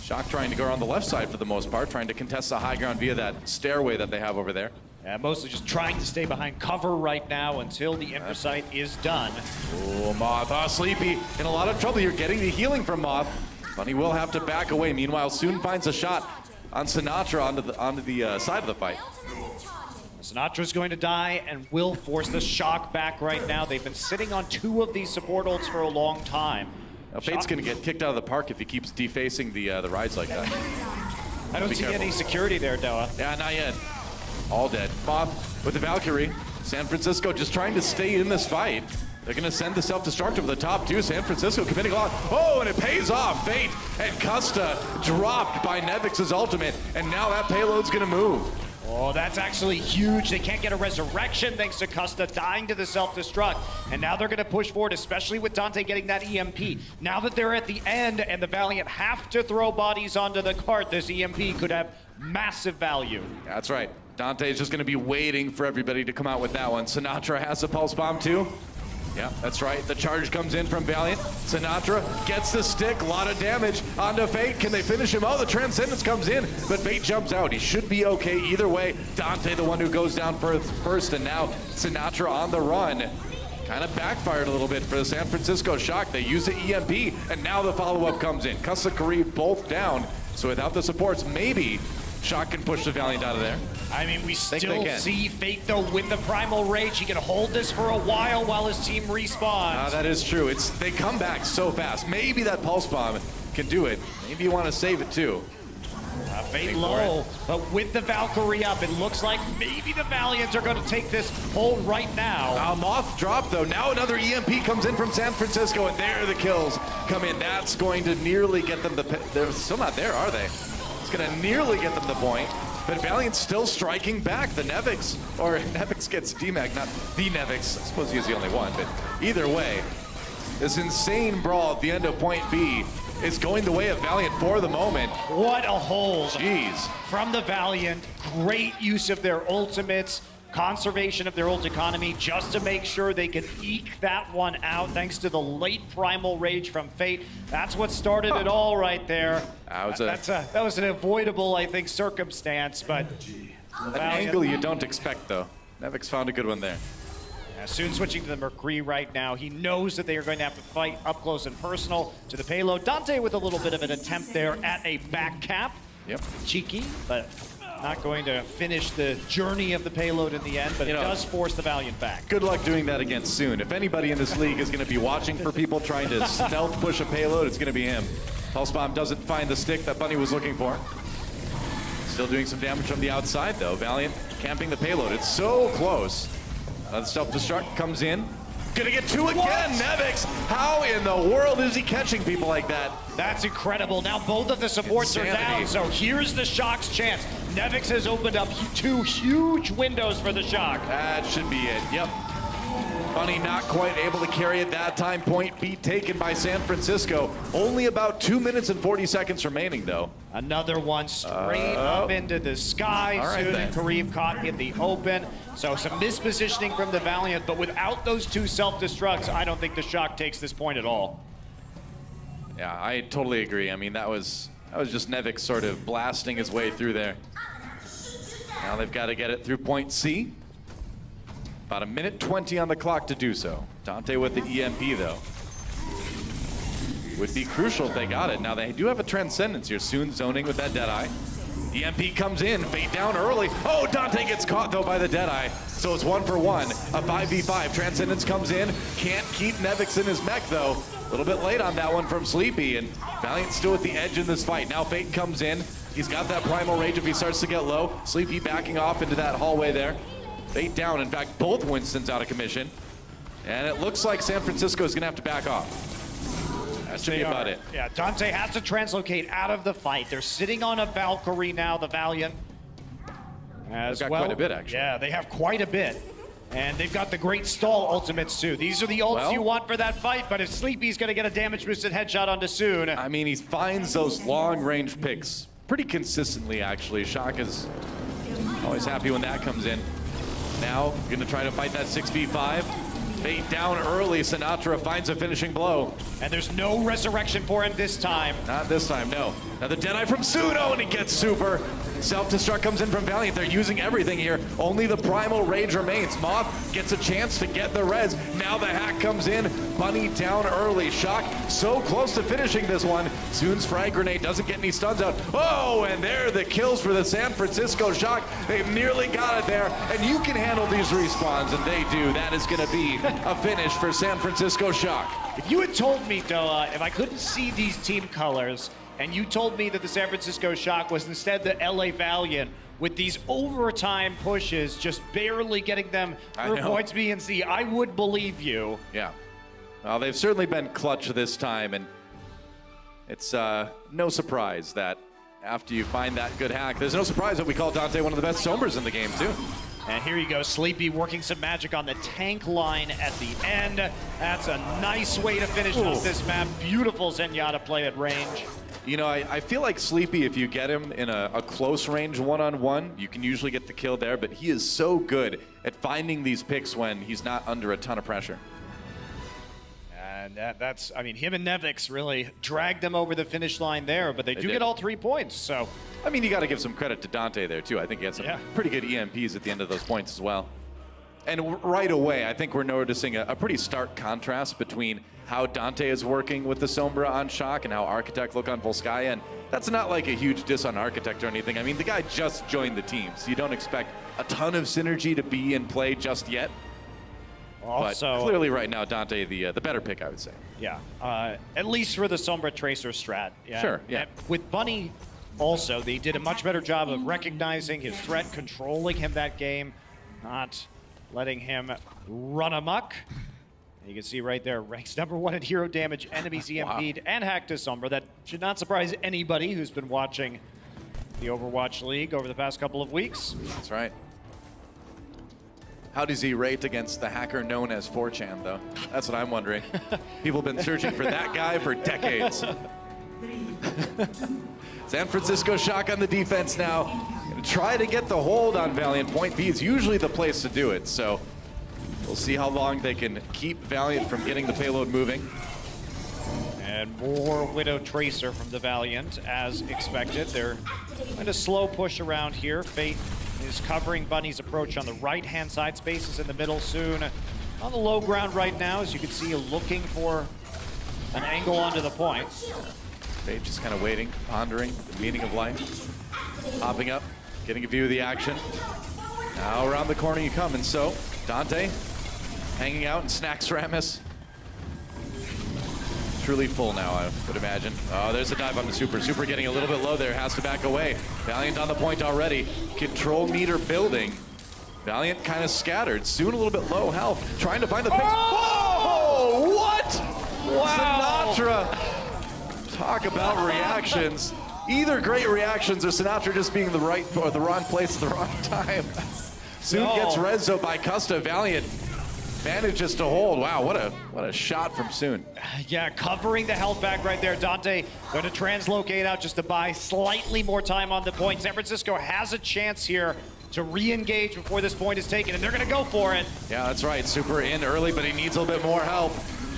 Shock trying to go around the left side for the most part, trying to contest the high ground via that stairway that they have over there. Yeah, mostly just trying to stay behind cover right now until the Impresight is done. Oh, Moth. Sleepy in a lot of trouble. You're getting the healing from Moth, but he will have to back away. Meanwhile, Soon finds a shot on Sinatra onto the side of the fight. Sinatra's going to die and will force the Shock back right now. They've been sitting on 2 of these support ults for a long time. Now, Fate's going to get kicked out of the park if he keeps defacing the rides like that. I don't see any security there, Doa. Yeah, not yet. All dead. Moth with the Valkyrie. San Francisco just trying to stay in this fight. They're going to send the self-destructive to the top 2. San Francisco committing a lot. Oh, and it pays off. Fate and Custa dropped by Nevix's ultimate, and now that payload's going to move. Oh, that's actually huge. They can't get a resurrection thanks to Custa dying to the self-destruct. And now they're going to push forward, especially with Dante getting that EMP. Now that they're at the end and the Valiant have to throw bodies onto the cart, this EMP could have massive value. That's right. Dante is just going to be waiting for everybody to come out with that one. Sinatra has a pulse bomb too. Yeah, that's right. The charge comes in from Valiant. Sinatra gets the stick. A lot of damage onto Fate. Can they finish him? Oh, the Transcendence comes in, but Fate jumps out. He should be okay either way. Dante, the one who goes down first, and now Sinatra on the run. Kind of backfired a little bit for the San Francisco Shock. They use the EMP, and now the follow-up comes in. Custa, Kareev both down. So without the supports, maybe Shock can push the Valiant out of there. I mean, we still see Fate, though, with the Primal Rage. He can hold this for a while his team respawns. That is true. They come back so fast. Maybe that Pulse Bomb can do it. Maybe you want to save it, too. Fate low, but with the Valkyrie up, it looks like maybe the Valiants are going to take this hold right now. Moth dropped, though. Now another EMP comes in from San Francisco, and there the kills come in. That's going to nearly get them they're still not there, are they? It's going to nearly get them the point. But Valiant's still striking back. The Nevix, or Nevix gets DMAG, not the Nevix. I suppose he's the only one, but either way, this insane brawl at the end of point B is going the way of Valiant for the moment. What a hold. Jeez. From the Valiant, great use of their ultimates, conservation of their ult economy, just to make sure they could eke that one out thanks to the late Primal Rage from Fate. That's what started it all right there. That was an avoidable, I think, circumstance, but an angle you don't expect, though. Nevix found a good one there. Soon switching to the Mercury right now. He knows that they are going to have to fight up close and personal to the payload. Dante with a little bit of an attempt there at a back cap. Yep. Cheeky, but not going to finish the journey of the payload in the end, but it does force the Valiant back. Good luck doing that again soon. If anybody in this league is going to be watching for people trying to stealth push a payload, it's going to be him. Pulse Bomb doesn't find the stick that Bunny was looking for. Still doing some damage from the outside, though. Valiant camping the payload. It's so close. The self-destruct comes in. Gonna get 2 again, Nevix! How in the world is he catching people like that? That's incredible. Now both of the supports are down, so here's the Shock's chance. Nevix has opened up 2 huge windows for the Shock. That should be it, yep. Bunny not quite able to carry it that time. Point B taken by San Francisco. Only about 2 minutes and 40 seconds remaining, though. Another one straight up into the sky. Soon and Kareev caught in the open. So some mispositioning from the Valiant, but without those 2 self-destructs, I don't think the Shock takes this point at all. Yeah, I totally agree. I mean, that was just Nevix sort of blasting his way through there. Now they've got to get it through point C. About 1:20 on the clock to do so. Dante with the EMP, though. Would be crucial if they got it. Now they do have a Transcendence here, soon zoning with that Deadeye. EMP comes in, Fate down early. Oh, Dante gets caught, though, by the Deadeye. So it's 1 for 1, a 5v5. Transcendence comes in, can't keep Nevix in his mech, though. A little bit late on that one from Sleepy, and Valiant's still at the edge in this fight. Now Fate comes in. He's got that Primal Rage if he starts to get low. Sleepy backing off into that hallway there. Fate down. In fact, both Winstons out of commission. And it looks like San Francisco is going to have to back off. That should be about it. Yeah, Dante has to translocate out of the fight. They're sitting on a Valkyrie now, the Valiant. They've got quite a bit, actually. Yeah, they have quite a bit. And they've got the great stall ultimates, too. These are the ults you want for that fight, but if Sleepy's going to get a damage-boosted headshot onto Soon. I mean, he finds those long-range picks pretty consistently, actually. Shock is Always happy when that comes in. Now, gonna try to fight that 6v5. Fate down early. Sinatra finds a finishing blow. And there's no resurrection for him this time. Not this time, no. Another Deadeye from Suno, and he gets super. Self-destruct comes in from Valiant. They're using everything here. Only the Primal Rage remains. Moth gets a chance to get the res. Now the hack comes in. Bunny down early. Shock so close to finishing this one. Soon's frag grenade doesn't get any stuns out. Oh, and there are the kills for the San Francisco Shock. They've nearly got it there. And you can handle these respawns, and they do. That is going to be a finish for San Francisco Shock. If you had told me, Doa, if I couldn't see these team colors, and you told me that the San Francisco Shock was instead the LA Valiant with these overtime pushes, just barely getting them through points B and C, I would believe you. Yeah. Well, they've certainly been clutch this time, and it's no surprise that after you find that good hack, there's no surprise that we call Dante one of the best Sombras in the game, too. And here you go, Sleepy working some magic on the tank line at the end. That's a nice way to finish off this map. Beautiful Zenyatta play at range. You know, I feel like Sleepy, if you get him in a close range one-on-one, you can usually get the kill there, but he is so good at finding these picks when he's not under a ton of pressure. And that's, I mean, him and Nevix really dragged them over the finish line there, but they do get all 3 points, so. I mean, you got to give some credit to Dante there, too. I think he had some pretty good EMPs at the end of those points as well. And right away, I think we're noticing a pretty stark contrast between how Dante is working with the Sombra on Shock and how Architect look on Volskaya. And that's not like a huge diss on Architect or anything. I mean, the guy just joined the team, so you don't expect a ton of synergy to be in play just yet. Also, but clearly right now, Dante, the better pick, I would say. Yeah, at least for the Sombra Tracer strat. Yeah. Sure, yeah. And with Bunny, also, they did a much better job of recognizing his threat, controlling him that game, not letting him run amok. You can see right there, ranks #1 in hero damage, enemies EMP'd, and hacked to Sombra. That should not surprise anybody who's been watching the Overwatch League over the past couple of weeks. That's right. How does he rate against the hacker known as 4chan, though? That's what I'm wondering. People have been searching for that guy for decades. San Francisco Shock on the defense now. Gonna try to get the hold on Valiant. Point B is usually the place to do it, so we'll see how long they can keep Valiant from getting the payload moving. And more Widow Tracer from the Valiant, as expected. They're kind of slow push around here. Fate is covering Bunny's approach on the right-hand side. Space is in the middle soon. On the low ground right now, as you can see, looking for an angle onto the point. Fate just kind of waiting, pondering the meaning of life. Hopping up, getting a view of the action. Now around the corner you come, and so Dante hanging out in Snacks Ramus. Truly full now, I would imagine. Oh, there's a dive on the Super. Super getting a little bit low there, has to back away. Valiant on the point already. Control meter building. Valiant kind of scattered. Soon a little bit low health. Trying to find the picks. Oh, what? Wow. Sinatra. Talk about reactions. Either great reactions or Sinatra just being the right or the wrong place at the wrong time. Soon gets Rezo by Custa. Valiant manages to hold. Wow, what a shot from Soon. Yeah, covering the health back right there. Dante going to translocate out just to buy slightly more time on the point. San Francisco has a chance here to re-engage before this point is taken, and they're going to go for it. Yeah, that's right. Super in early, but he needs a little bit more help.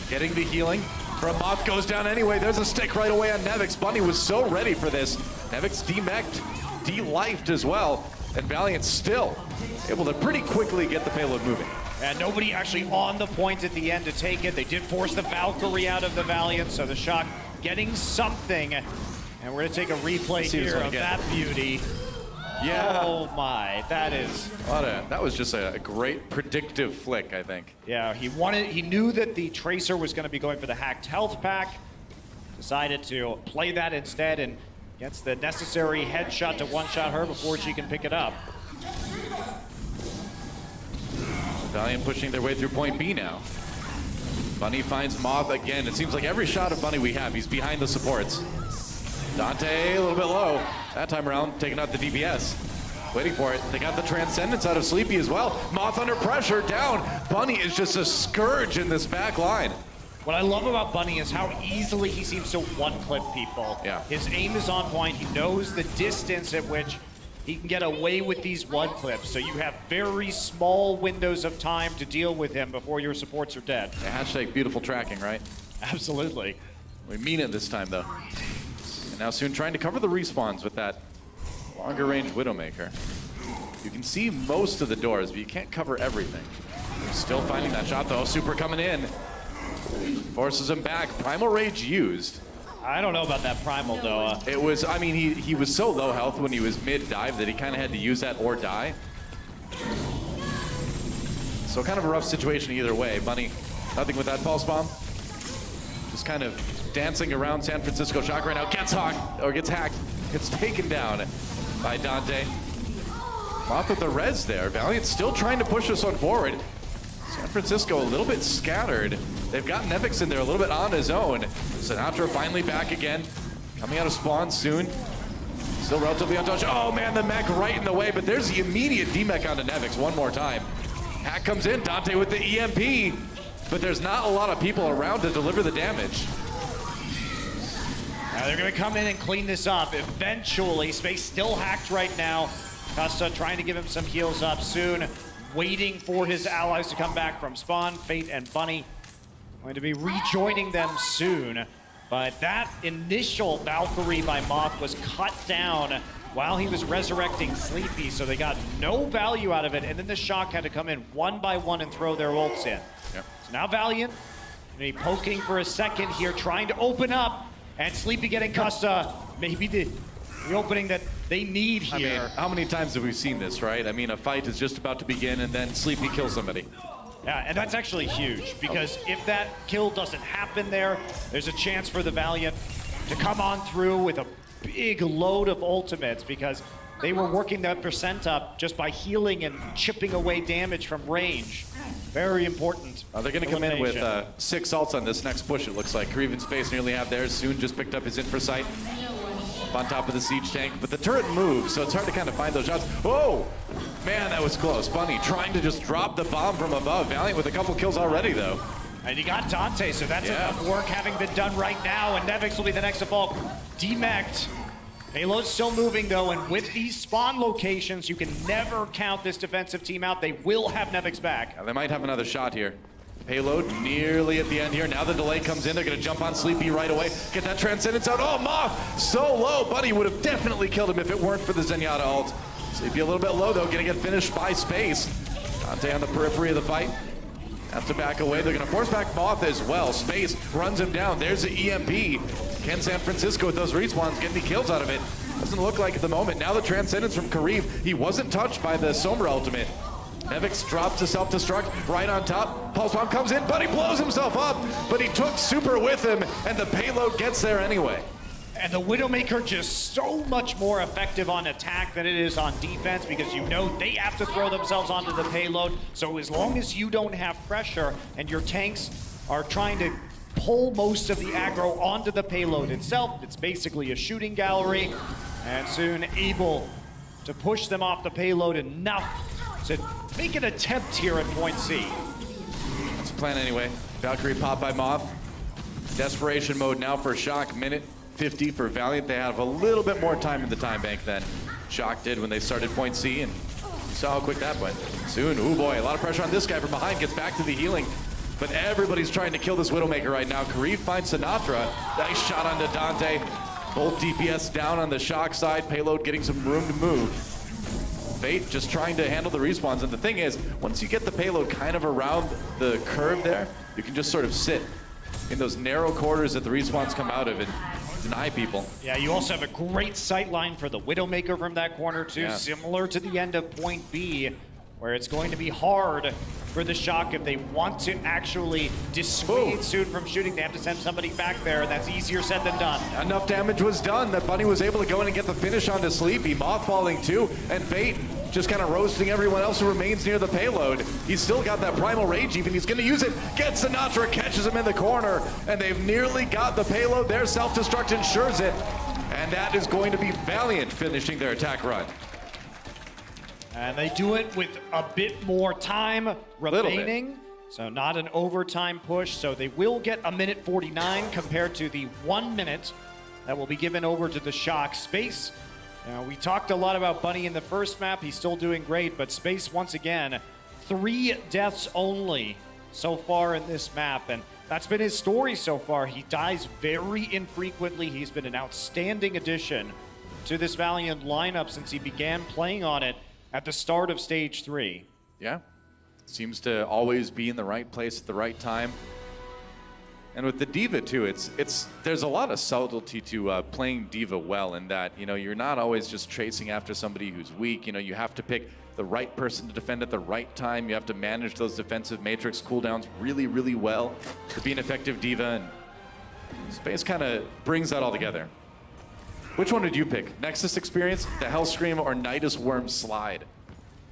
Getting the healing. From Moth goes down anyway. There's a stick right away on Nevix. Bunny was so ready for this. Nevix demeched, de-lifed as well, and Valiant still able to pretty quickly get the payload moving. And nobody actually on the point at the end to take it. They did force the Valkyrie out of the Valiant, so the Shock getting something. And we're going to take a replay here of that beauty. Yeah. Oh my, that is. That was just a great predictive flick, I think. Yeah, he knew that the Tracer was going to be going for the hacked health pack. Decided to play that instead and gets the necessary headshot to one-shot her before she can pick it up. Valiant pushing their way through point B now. Bunny finds Moth again. It seems like every shot of Bunny we have, he's behind the supports. Dante a little bit low. That time around, taking out the DPS. Waiting for it. They got the Transcendence out of Sleepy as well. Moth under pressure, down. Bunny is just a scourge in this back line. What I love about Bunny is how easily he seems to one-clip people. Yeah. His aim is on point. He knows the distance at which he can get away with these one clips. So you have very small windows of time to deal with him before your supports are dead. Yeah, hashtag beautiful tracking, right? Absolutely. We mean it this time, though. And now Soon trying to cover the respawns with that longer range Widowmaker. You can see most of the doors, but you can't cover everything. Still finding that shot, though. Super coming in. Forces him back. Primal Rage used. I don't know about that Primal, though. It was, I mean, he was so low health when he was mid-dive that he kind of had to use that or die. So kind of a rough situation either way. Bunny, nothing with that pulse bomb. Just kind of dancing around San Francisco Shock right now. Gets hacked, gets taken down by Dante. Moth with the res there. Valiant still trying to push this one forward. San Francisco a little bit scattered. They've got Nevix in there a little bit on his own. Sinatra finally back again. Coming out of spawn soon. Still relatively untouched. Oh man, the mech right in the way, but there's the immediate D-mech onto Nevix one more time. Hack comes in, Dante with the EMP, but there's not a lot of people around to deliver the damage. Now they're gonna come in and clean this up. Eventually, Space still hacked right now. Custa trying to give him some heals up soon. Waiting for his allies to come back from spawn. Fate and Bunny going to be rejoining them soon. But that initial Valkyrie by Moth was cut down while he was resurrecting Sleepy, so they got no value out of it. And then the Shock had to come in one by one and throw their ults in. Yep. So now Valiant gonna be poking for a second here, trying to open up. And Sleepy getting Custa, maybe the opening that they need here. I mean, how many times have we seen this, right? I mean, a fight is just about to begin and then Sleepy kills somebody. Yeah, and that's actually huge, because if that kill doesn't happen there, there's a chance for the Valiant to come on through with a big load of ultimates, because they were working that percent up just by healing and chipping away damage from range. Very important. They're going to come in with 6 ults on this next push, it looks like. Kareev and Space nearly have theirs. Soon just picked up his infra sight on top of the siege tank, but the turret moves, so it's hard to kind of find those shots. Oh, man, that was close. Bunny trying to just drop the bomb from above. Valiant with a couple kills already, though. And you got Dante, so that's enough work having been done right now, and Nevix will be the next to fall. Demec'd. Payload's still moving, though, and with these spawn locations, you can never count this defensive team out. They will have Nevix back. They might have another shot here. Payload nearly at the end here. Now the delay comes in. They're going to jump on Sleepy right away. Get that Transcendence out. Oh, Moth so low. Buddy would have definitely killed him if it weren't for the Zenyatta ult. Sleepy a little bit low, though. Going to get finished by Space. Dante on the periphery of the fight. Have to back away. They're going to force back Moth as well. Space runs him down. There's the EMP. Can San Francisco with those respawns get any kills out of it? Doesn't look like at the moment. Now the Transcendence from Kareev. He wasn't touched by the Sombra ultimate. Nevix drops to self-destruct right on top. Pulse bomb comes in, but he blows himself up. But he took Super with him, and the payload gets there anyway. And the Widowmaker just so much more effective on attack than it is on defense, because you know they have to throw themselves onto the payload. So as long as you don't have pressure and your tanks are trying to pull most of the aggro onto the payload itself, it's basically a shooting gallery, and soon able to push them off the payload enough to make an attempt here at point C. That's the plan anyway. Valkyrie pop by Moth. Desperation mode now for Shock. Minute 50 for Valiant. They have a little bit more time in the time bank than Shock did when they started point C, and you saw how quick that went. Soon, oh boy, a lot of pressure on this guy from behind. Gets back to the healing, but everybody's trying to kill this Widowmaker right now. Kareev finds Sinatra. Nice shot onto Dante. Both DPS down on the Shock side. Payload getting some room to move. Fate just trying to handle the respawns, and the thing is, once you get the payload kind of around the curve there, you can just sort of sit in those narrow quarters that the respawns come out of and deny people. Yeah, you also have a great sight line for the Widowmaker from that corner too, similar to the end of point B, where it's going to be hard for the Shock if they want to actually dissuade Soon from shooting. They have to send somebody back there, and that's easier said than done. Enough damage was done that Bunny was able to go in and get the finish onto Sleepy. Moth falling too, and Fate just kind of roasting everyone else who remains near the payload. He's still got that Primal Rage even. He's going to use it. Gets Sinatra, catches him in the corner, and they've nearly got the payload. Their self-destruct ensures it, and that is going to be Valiant finishing their attack run. And they do it with a bit more time remaining. So not an overtime push. So they will get a minute 49 compared to the 1 minute that will be given over to the Shock. Space Now, we talked a lot about Bunny in the first map. He's still doing great, but Space, once again, 3 deaths only so far in this map, and that's been his story so far. He dies very infrequently. He's been an outstanding addition to this Valiant lineup since he began playing on it at the start of Stage 3. Yeah, seems to always be in the right place at the right time. And with the D.Va too, there's a lot of subtlety to playing D.Va well in that, you know, you're not always just chasing after somebody who's weak. You know, you have to pick the right person to defend at the right time. You have to manage those defensive matrix cooldowns really, really well to be an effective D.Va, and Space kind of brings that all together. Which one did you pick? Nexus Experience, the Hellscream, or Nidus Worm Slide?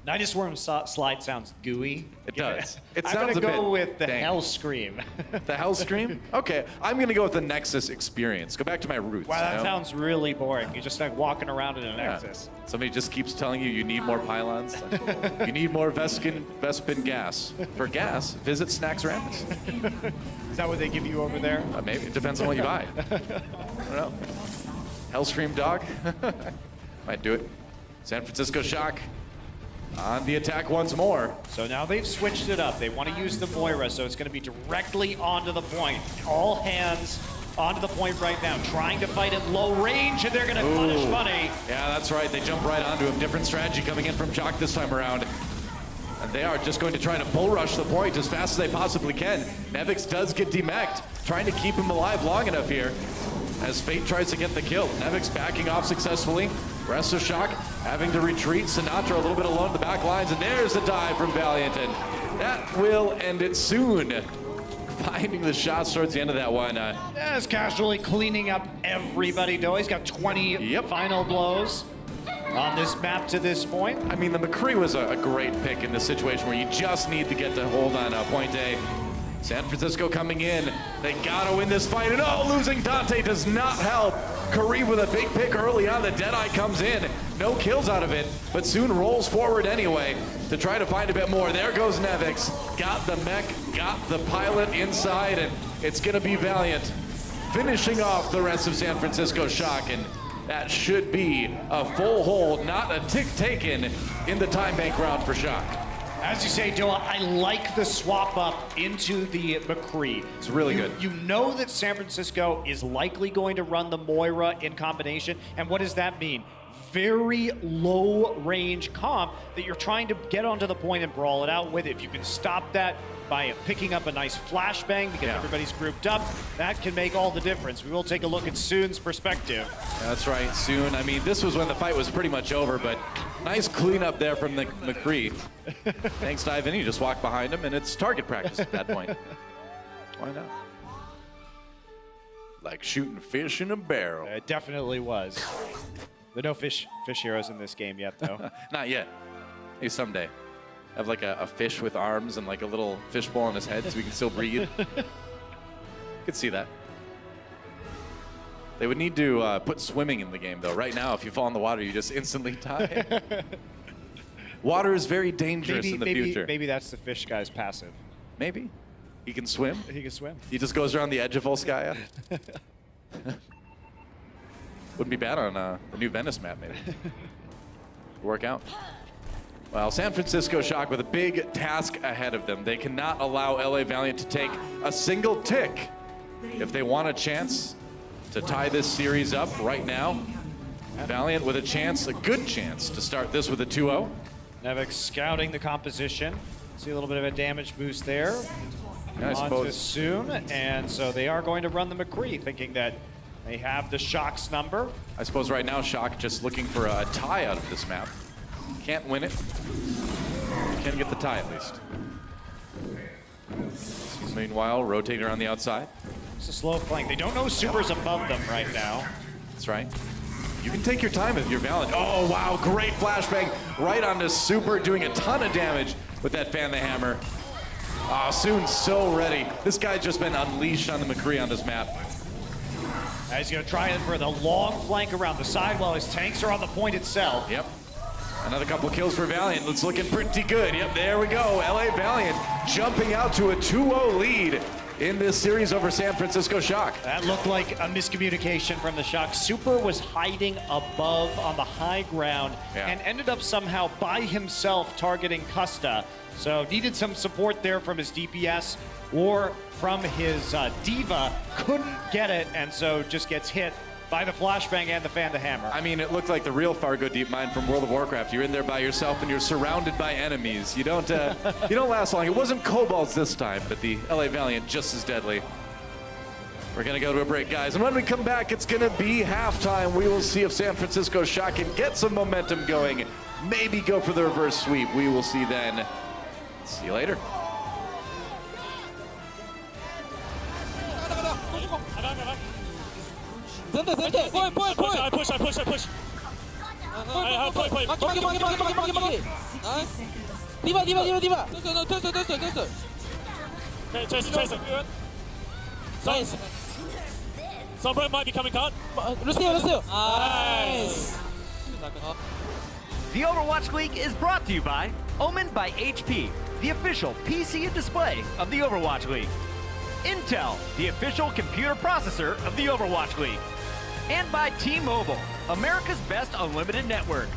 Nidus Worm Slide sounds gooey. It does. It I'm sounds gonna a go bit with the dang. Hellscream. The Hellscream? Okay, I'm gonna go with the Nexus Experience. Go back to my roots. Wow, that you know? sounds really boring. You're just like walking around in a Yeah. Nexus. Somebody just keeps telling you need more pylons. You need more Vespin gas. For gas, visit Snacks Rapids. Is that what they give you over there? Maybe. It depends on what you buy. I don't know. Hellscream Dog? Might do it. San Francisco Shock on the attack once more. So now they've switched it up. They want to use the Moira, so it's going to be directly onto the point. All hands onto the point right now, trying to fight at low range, and they're going to punish Bunny. Yeah, that's right. They jump right onto him. Different strategy coming in from Shock this time around. And they are just going to try to bull rush the point as fast as they possibly can. Nevix does get demeched, trying to keep him alive long enough here as Fate tries to get the kill. Nevix backing off successfully. Rest of Shock having to retreat. Sinatra a little bit alone in the back lines, and there's the dive from Valiant, and that will end it soon. Finding the shots towards the end of that one. Just casually cleaning up everybody, though. He's got 20 final blows on this map to this point. I mean, the McCree was a great pick in this situation where you just need to get to hold on point A. San Francisco coming in. They gotta win this fight, and losing Dante does not help. Kareem with a big pick early on. The Deadeye comes in. No kills out of it, but soon rolls forward anyway to try to find a bit more. There goes Nevix. Got the mech, got the pilot inside, and it's gonna be Valiant finishing off the rest of San Francisco Shock, and that should be a full hold, not a tick taken in the time bank round for Shock. As you say, Doa, I like the swap up into the McCree. It's really good. You know that San Francisco is likely going to run the Moira in combination, and what does that mean? Very low range comp that you're trying to get onto the point and brawl it out with. If you can stop that by picking up a nice flashbang because everybody's grouped up, that can make all the difference. We will take a look at Soon's perspective. That's right, Soon. I mean, this was when the fight was pretty much over, but nice cleanup there from the McCree. Thanks to Ivan, you just walk behind him, and it's target practice at that point. Why not? Like shooting fish in a barrel. It definitely was. There are no fish heroes in this game yet, though. Not yet. Maybe someday. Have like a fish with arms and like a little fishbowl on his head so he can still breathe. Could see that. They would need to put swimming in the game, though. Right now, if you fall in the water, you just instantly die. Water is very dangerous in the future. Maybe that's the fish guy's passive. Maybe. He can swim. He can swim. He just goes around the edge of Volskaya. Wouldn't be bad on the new Venice map, maybe. Work out. Well, San Francisco Shock with a big task ahead of them. They cannot allow LA Valiant to take a single tick if they want a chance to tie this series up right now. Valiant with a chance, a good chance, to start this with a 2-0. Nevix scouting the composition. See a little bit of a damage boost there. Yeah, I on to suppose. Soon, and so they are going to run the McCree, thinking that they have the Shock's number. I suppose right now Shock just looking for a tie out of this map. Can't win it. Can get the tie at least. Meanwhile, rotating around the outside. It's a slow flank. They don't know Super's above them right now. That's right. You can take your time if you're Valiant. Oh, wow, great flashbang right onto Super, doing a ton of damage with that Fan the Hammer. Oh, Soon's so ready. This guy's just been unleashed on the McCree on this map. He's going to try it for the long flank around the side while his tanks are on the point itself. Yep. Another couple kills for Valiant. It's looking pretty good. Yep, there we go. LA Valiant jumping out to a 2-0 lead in this series over San Francisco Shock. That looked like a miscommunication from the Shock. Super was hiding above on the high ground and ended up somehow by himself targeting Custa. So needed some support there from his DPS or from his Diva. Couldn't get it, and so just gets hit by the flashbang and the fan to hammer. I mean, it looked like the real Fargo Deep Mine from World of Warcraft. You're in there by yourself and you're surrounded by enemies. You don't last long. It wasn't kobolds this time, but the LA Valiant just as deadly. We're gonna go to a break, guys, and when we come back, it's gonna be halftime. We will see if San Francisco Shock can get some momentum going, maybe go for the reverse sweep. We will see then. See you later. 된대 포인 I push. 막기 디바 됐어 Okay, Jason. Good. 나이스 Sombra might be coming cut. 루스요 나이스 The Overwatch League is brought to you by Omen by HP, the official PC and display of the Overwatch League. Intel, the official computer processor of the Overwatch League. And by T-Mobile, America's best unlimited network.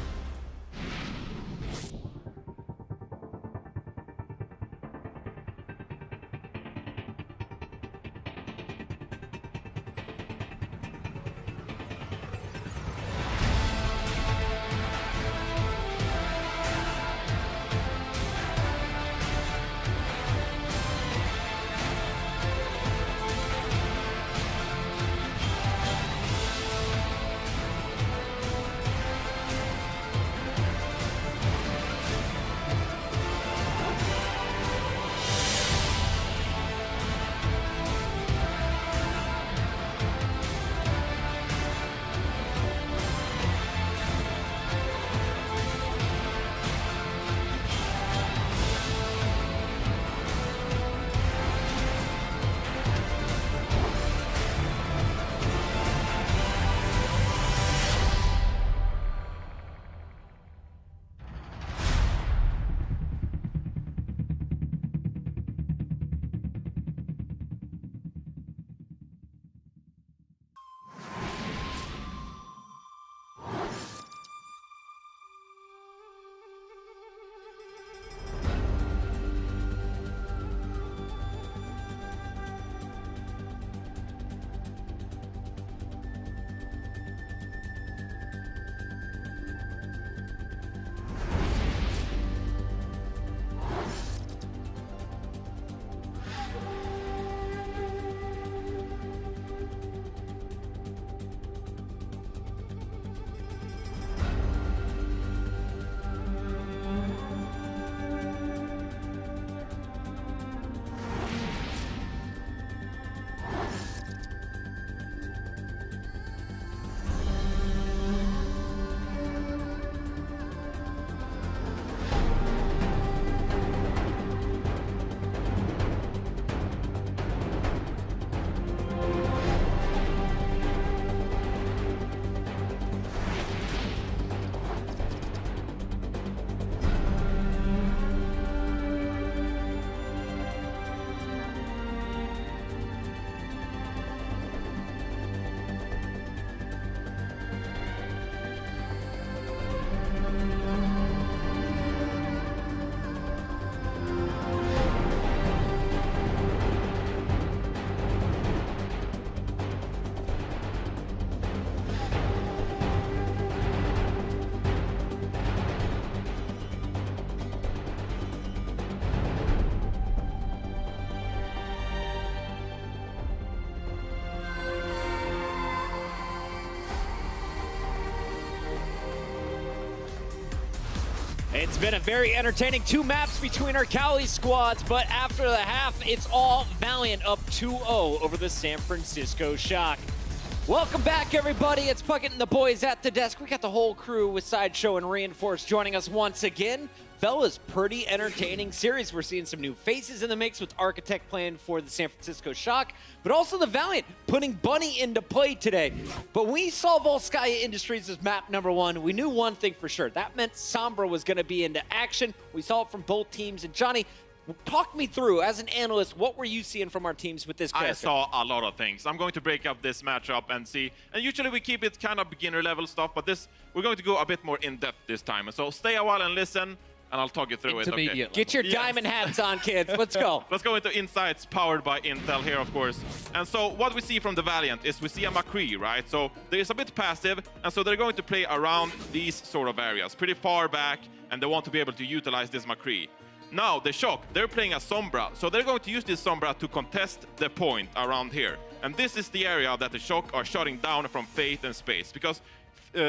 It's been a very entertaining 2 maps between our Cali squads, but after the half, it's all Valiant up 2-0 over the San Francisco Shock. Welcome back, everybody. It's Puckett and the boys at the desk. We got the whole crew with Sideshow and Reinforce joining us once again. Fella's pretty entertaining series. We're seeing some new faces in the mix with Architect playing for the San Francisco Shock, but also the Valiant putting Bunny into play today. But when we saw Volskaya Industries as map number 1, we knew one thing for sure. That meant Sombra was going to be into action. We saw it from both teams. And Johnny, Talk me through, as an analyst, what were you seeing from our teams with this character? I saw a lot of things. I'm going to break up this matchup and see. And usually we keep it kind of beginner level stuff, but we're going to go a bit more in depth this time. So stay a while and listen, and I'll talk you through it. Okay? Get your diamond hats on, kids. Let's go. Let's go into insights powered by Intel here, of course. And so what we see from the Valiant is we see a McCree, right? So there is a bit passive, and so they're going to play around these sort of areas, pretty far back, and they want to be able to utilize this McCree. Now, the Shock, they're playing a Sombra, so they're going to use this Sombra to contest the point around here. And this is the area that the Shock are shutting down from Faith and Space, because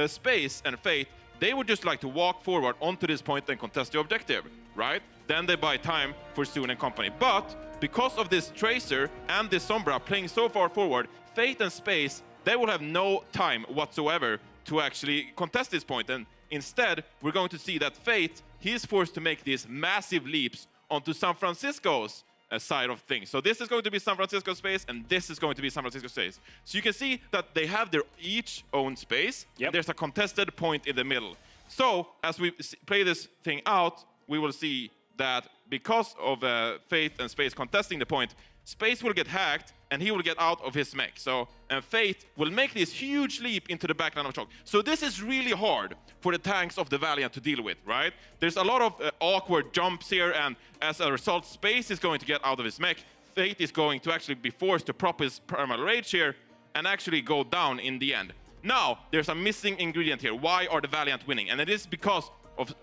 Space and Faith, they would just like to walk forward onto this point and contest the objective, right? Then they buy time for Soon and company. But because of this Tracer and this Sombra playing so far forward, Faith and Space, they will have no time whatsoever to actually contest this point. And instead, we're going to see that Faith, he is forced to make these massive leaps onto San Francisco's side of things. So this is going to be San Francisco space, and this is going to be San Francisco space. So you can see that they have their each own space. Yep. And there's a contested point in the middle. So as we play this thing out, we will see that because of Faith and Space contesting the point, Space will get hacked, and he will get out of his mech. So, and Faith will make this huge leap into the backline of Shock. So this is really hard for the tanks of the Valiant to deal with, right? There's a lot of awkward jumps here, and as a result, Space is going to get out of his mech. Faith is going to actually be forced to prop his Primal Rage here and actually go down in the end. Now, there's a missing ingredient here. Why are the Valiant winning? And it is because of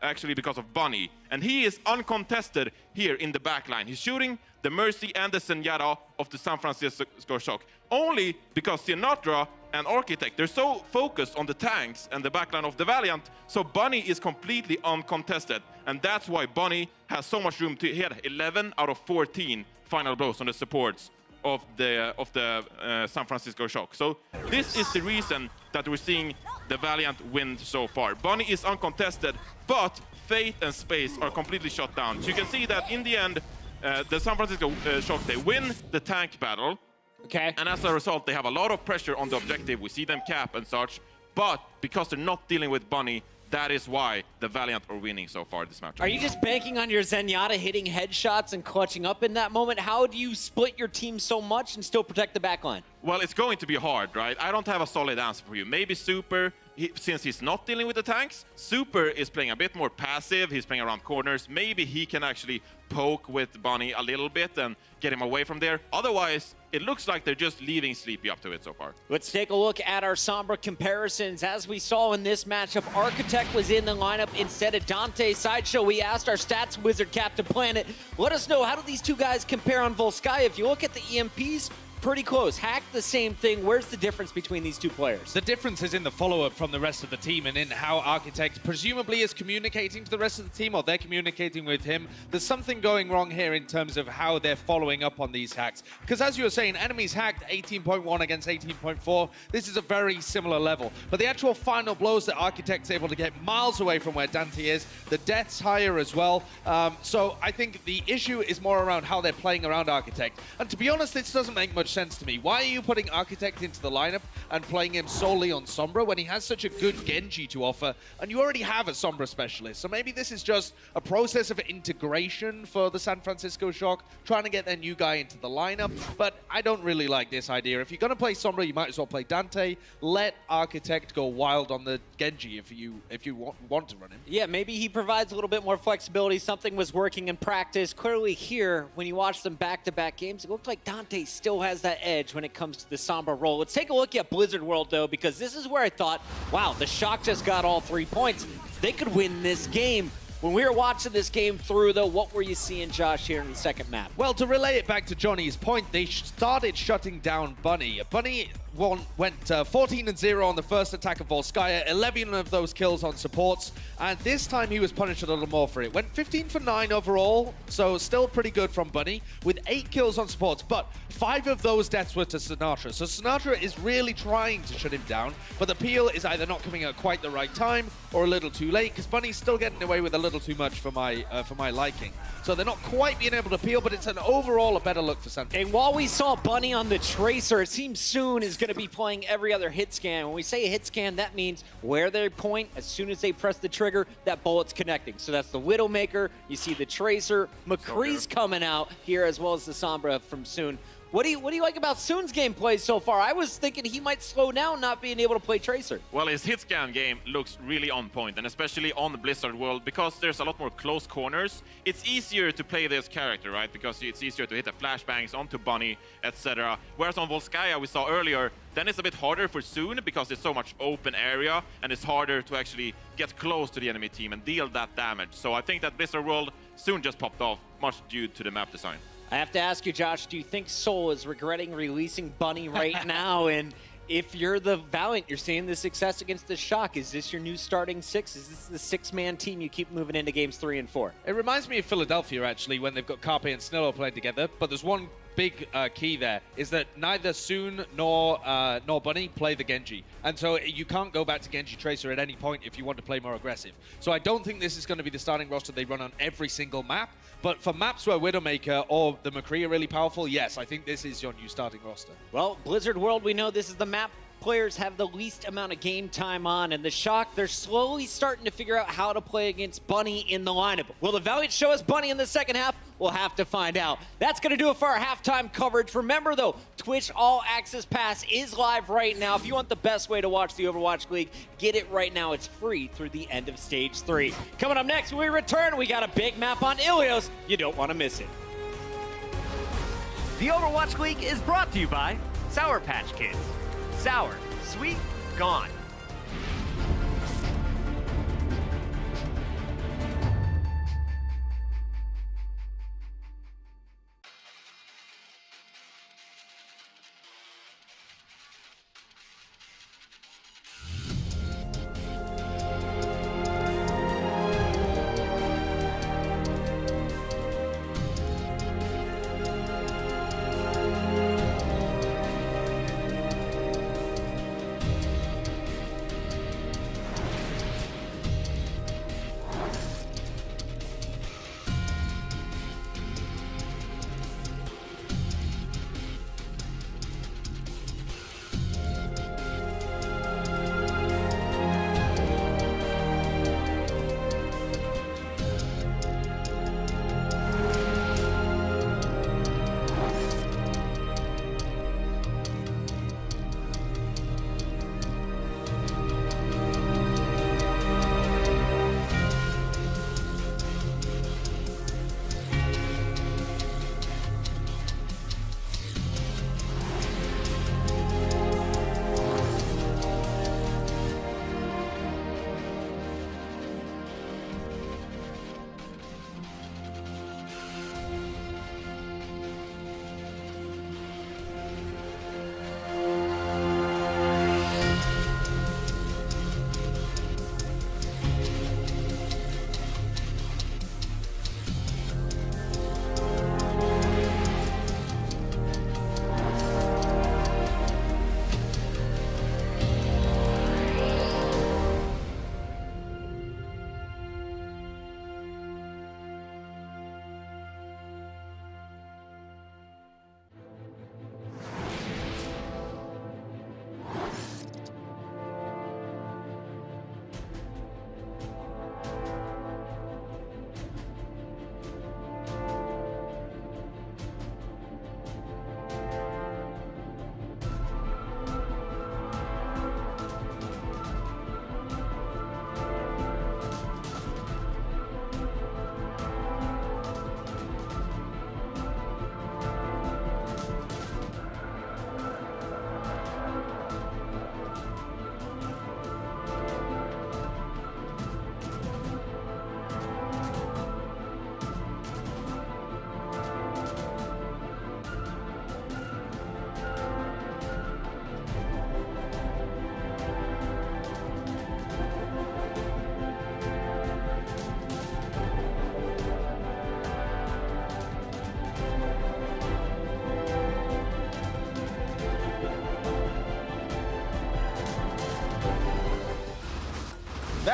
actually because of Bunny. And he is uncontested here in the backline. He's shooting the Mercy and the Zenyatta of the San Francisco Shock. Only because Sinatra and Architect, they're so focused on the tanks and the backline of the Valiant, so Bunny is completely uncontested. And that's why Bunny has so much room to hit 11 out of 14 final blows on the supports of the San Francisco Shock. So this is the reason that we're seeing the Valiant win so far. Bunny is uncontested, but Faith and Space are completely shut down. So you can see that in the end, the San Francisco Shock, they win the tank battle. Okay. And as a result, they have a lot of pressure on the objective. We see them cap and such. But because they're not dealing with Bunny, that is why the Valiant are winning so far this match. Are you just banking on your Zenyatta hitting headshots and clutching up in that moment? How do you split your team so much and still protect the backline? Well, it's going to be hard, right? I don't have a solid answer for you. Maybe Super, since he's not dealing with the tanks, Super is playing a bit more passive. He's playing around corners. Maybe he can actually poke with Bunny a little bit and get him away from there. Otherwise, it looks like they're just leaving Sleepy up to it so far. Let's take a look at our Sombra comparisons. As we saw in this matchup, Architect was in the lineup instead of Dante. Sideshow, we asked our stats wizard, Captain Planet, let us know, how do these two guys compare on Volskaya? If you look at the EMPs, pretty close. Hack the same thing. Where's the difference between these two players? The difference is in the follow-up from the rest of the team and in how Architect presumably is communicating to the rest of the team, or they're communicating with him. There's something going wrong here in terms of how they're following up on these hacks. Because as you were saying, enemies hacked 18.1 against 18.4. This is a very similar level. But the actual final blows that Architect's able to get miles away from where Dante is, the death's higher as well. So I think the issue is more around how they're playing around Architect. And to be honest, this doesn't make much sense to me. Why are you putting Architect into the lineup and playing him solely on Sombra when he has such a good Genji to offer, and you already have a Sombra specialist? So maybe this is just a process of integration for the San Francisco Shock, trying to get their new guy into the lineup, but I don't really like this idea. If you're going to play Sombra, you might as well play Dante. Let Architect go wild on the Genji if you want to run him. Yeah, maybe he provides a little bit more flexibility. Something was working in practice. Clearly here, when you watch them back-to-back games, it looked like Dante still has that edge when it comes to the Sombra role. Let's take a look at Blizzard World, though, because this is where I thought, wow, the Shock just got all 3 points. They could win this game. When we were watching this game through, though, what were you seeing, Josh, here in the second map? Well, to relay it back to Johnny's point, they started shutting down Bunny. Bunny went 14-0 on the first attack of Volskaya, 11 of those kills on supports, and this time he was punished a little more for it. Went 15 for 9 overall, so still pretty good from Bunny, with 8 kills on supports, but 5 of those deaths were to Sinatra. So Sinatra is really trying to shut him down, but the peel is either not coming at quite the right time or a little too late, because Bunny's still getting away with a little too much for my liking. So they're not quite being able to peel, but it's an overall a better look for Central. And while we saw Bunny on the Tracer, it seems Soon is going to be playing every other hit scan. When we say hit scan, that means where they point, as soon as they press the trigger, that bullet's connecting. So that's the Widowmaker, you see the Tracer, McCree's coming out here, as well as the Sombra from Soon. What do you like about Soon's gameplay so far? I was thinking he might slow down not being able to play Tracer. Well, his hit scan game looks really on point, and especially on the Blizzard world, because there's a lot more close corners. It's easier to play this character, right? Because it's easier to hit the flashbangs onto Bunny, etc. Whereas on Volskaya, we saw earlier, then it's a bit harder for Soon because it's so much open area, and it's harder to actually get close to the enemy team and deal that damage. So I think that Blizzard world Soon just popped off, much due to the map design. I have to ask you, Josh, do you think Seoul is regretting releasing Bunny right now? And if you're the Valiant, you're seeing the success against the Shock. Is this your new starting six? Is this the six-man team you keep moving into games 3 and 4? It reminds me of Philadelphia, actually, when they've got Carpe and Snillo playing together. But there's one big key there, is that neither Soon nor Bunny play the Genji. And so you can't go back to Genji Tracer at any point if you want to play more aggressive. So I don't think this is going to be the starting roster they run on every single map. But for maps where Widowmaker or the McCree are really powerful, yes, I think this is your new starting roster. Well, Blizzard World, we know this is the map players have the least amount of game time on, and the Shock, they're slowly starting to figure out how to play against Bunny in the lineup. Will the Valiant show us Bunny in the second half? We'll have to find out. That's going to do it for our halftime coverage. Remember, though, Twitch All Access Pass is live right now. If you want the best way to watch the Overwatch League, get it right now. It's free through the end of Stage 3. Coming up next, when we return, we got a big map on Ilios. You don't want to miss it. The Overwatch League is brought to you by Sour Patch Kids. Sour, sweet, gone.